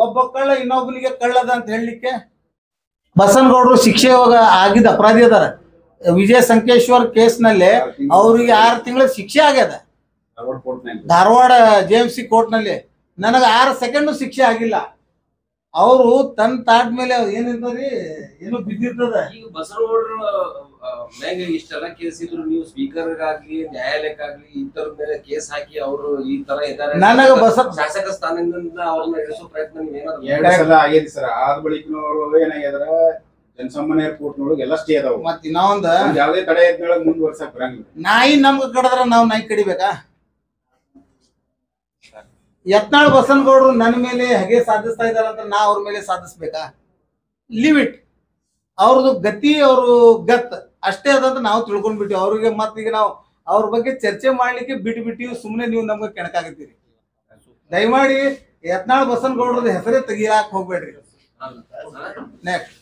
Speaker 1: ಒಬ್ಬ ಕಳ್ಳ ಇನ್ನೊಬ್ಬನಿಗೆ ಕಳ್ಳದ ಅಂತ ಹೇಳಲಿಕ್ಕೆ? ಬಸನಗೌಡರು ಶಿಕ್ಷೆ ಆಗಿದ್ದ ಅಪರಾಧಿ ಅದಾರ. ವಿಜಯ ಸಂಕೇಶ್ವರ್ ಕೇಸ್ನಲ್ಲಿ ಅವ್ರಿಗೆ 6 ತಿಂಗಳ ಶಿಕ್ಷೆ ಆಗ್ಯದ ಧಾರವಾಡ JMC ಕೋರ್ಟ್ನಲ್ಲಿ. ನನಗೆ 6 ಸೆಕೆಂಡ್ ಶಿಕ್ಷೆ ಆಗಿಲ್ಲ. ಅವರು ತನ್ನ ತಾಟ್ ಮೇಲೆ ಏನಿರ್ತದ್ರಿ ಏನು ಬಿದ್ದಿರ್ತದ.
Speaker 5: ಈಗ ಬಸವಗೌಡರು ಮ್ಯಾಗ ಇಷ್ಟೆಲ್ಲ ಕೇಸ್ ಇದ್ರು, ನೀವು ಸ್ಪೀಕರ್ಗಾಗ್ಲಿ ನ್ಯಾಯಾಲಯಕ್ಕಾಗ್ಲಿ ಇಂತರ ಮೇಲೆ ಕೇಸ್ ಹಾಕಿ ಅವರು ಈ ತರ ಇದ್ದಾರೆ,
Speaker 1: ನನಗೆ
Speaker 5: ಶಾಸಕ ಸ್ಥಾನದಿಂದ ಅವ್ರನ್ನ ಇಳಿಸೋ ಪ್ರಯತ್ನ ನೀವೇನಾದ್ರು?
Speaker 2: 2 ಸಲ ಆಗೈತಿ ಸರ್. ಆದ ಬಳಿಕ ಏನಾಗ್ಯದ್ರ ಜನಸಾಮಾನ್ಯ ಕೋರ್ಟ್ನೊಳಗೆ ಎಲ್ಲ ಸ್ಟೇ ಅದಾವ.
Speaker 1: ಮತ್ ಇನ್ನೊಂದ
Speaker 2: ಯಾವುದೇ ತಡೆ ಎದ್ಮೇಲೆ ಮುಂದುವರ್ಸಕ್ ಬರಂಗಿಲ್ಲ.
Speaker 1: ನಾಯಿ ನಮ್ಗೆ ಕಡದ್ರ ನಾವು ನಾಯಿ ಕಡಿಬೇಕಾ? ಯತ್ನಾಳ್ ಬಸನಗೌಡರು ನನ್ನ ಮೇಲೆ ಹೇಗೆ ಸಾಧಿಸ್ತಾ ಇದಾರಂತ ನಾ ಅವ್ರ ಮೇಲೆ ಸಾಧಿಸ್ಬೇಕಾ? ಲಿಮಿಟ್ ಅವ್ರದ್ದು ಗತಿ, ಅವರು ಗತ್ ಅಷ್ಟೇ ಅದಂತ ನಾವು ತಿಳ್ಕೊಂಡ್ಬಿಟ್ಟಿವಿ. ಅವ್ರಿಗೆ ಮತ್ತೀಗ ನಾವು ಅವ್ರ ಬಗ್ಗೆ ಚರ್ಚೆ ಮಾಡ್ಲಿಕ್ಕೆ ಬಿಟ್ಬಿಟ್ಟಿವಿ. ಸುಮ್ಮನೆ ನೀವು ನಮ್ಗೆ ಕೆಣಕಾಗತ್ತೀರಿ. ದಯಮಾಡಿ ಯತ್ನಾಳ್ ಬಸನಗೌಡರದ ಹೆಸರೇ ತೆಗಿಯಾಕ್ ಹೋಗ್ಬೇಡ್ರಿ. ನೆಕ್ಸ್ಟ್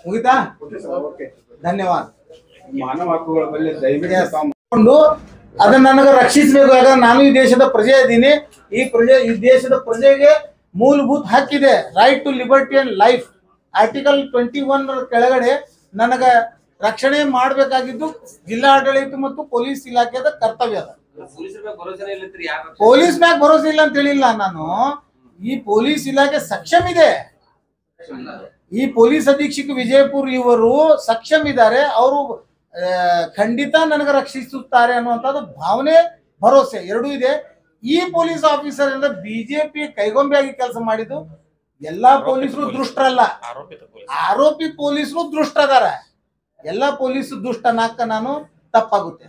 Speaker 1: ಮುಗಿತಾ? ಧನ್ಯವಾದ.
Speaker 2: ಮಾನವ ಹಕ್ಕುಗಳ ಬಗ್ಗೆ ದಯವಿಟ್ಟು
Speaker 1: ಅದನ್ನ ನನಗೆ ರಕ್ಷಿಸಬೇಕು. ಯಾಕಂದ್ರೆ ನಾನು ಈ ದೇಶದ ಪ್ರಜೆ ಇದ್ದೀನಿ. ಈ ದೇಶದ ಪ್ರಜೆಗೆ ಮೂಲಭೂತ ಹಕ್ಕಿದೆ, right to liberty and life. Article 21 ಕೆಳಗಡೆ ನನಗೆ ರಕ್ಷಣೆ ಮಾಡಬೇಕಾಗಿದ್ದು ಜಿಲ್ಲಾಡಳಿತ ಮತ್ತು ಪೊಲೀಸ್ ಇಲಾಖೆದ ಕರ್ತವ್ಯ ಅದ. ಪೊಲೀಸ್ ಮ್ಯಾಗ ಭರೋಸೆ ಇಲ್ಲ ಅಂತ ಹೇಳಿಲ್ಲ ನಾನು. ಈ ಪೊಲೀಸ್ ಇಲಾಖೆ ಸಕ್ಷಮ್ ಇದೆ. ಈ ಪೊಲೀಸ್ ಅಧೀಕ್ಷಕ ವಿಜಯಪುರ್ ಇವರು ಸಕ್ಷಮ್ ಇದ್ದಾರೆ. ಅವರು ಖಂಡಿತ ನನಗೆ ರಕ್ಷಿಸುತ್ತಾರೆ ಅನ್ನುವಂಥದ್ದು ಭಾವನೆ, ಭರೋಸೆ ಎರಡೂ ಇದೆ. ಈ ಪೊಲೀಸ್ ಆಫೀಸರ್ ಇಂದ ಬಿಜೆಪಿ ಕೈಗೊಂಬೆಯಾಗಿ ಕೆಲಸ ಮಾಡಿದ್ದು. ಎಲ್ಲಾ ಪೊಲೀಸರು ದುಷ್ಟರಲ್ಲ, ಆರೋಪಿ ಪೊಲೀಸರು ದುಷ್ಟ ಅದಾರ. ಎಲ್ಲಾ ಪೊಲೀಸ್ ದುಷ್ಟ ನಾಕ ನಾನು ತಪ್ಪಾಗುತ್ತೆ.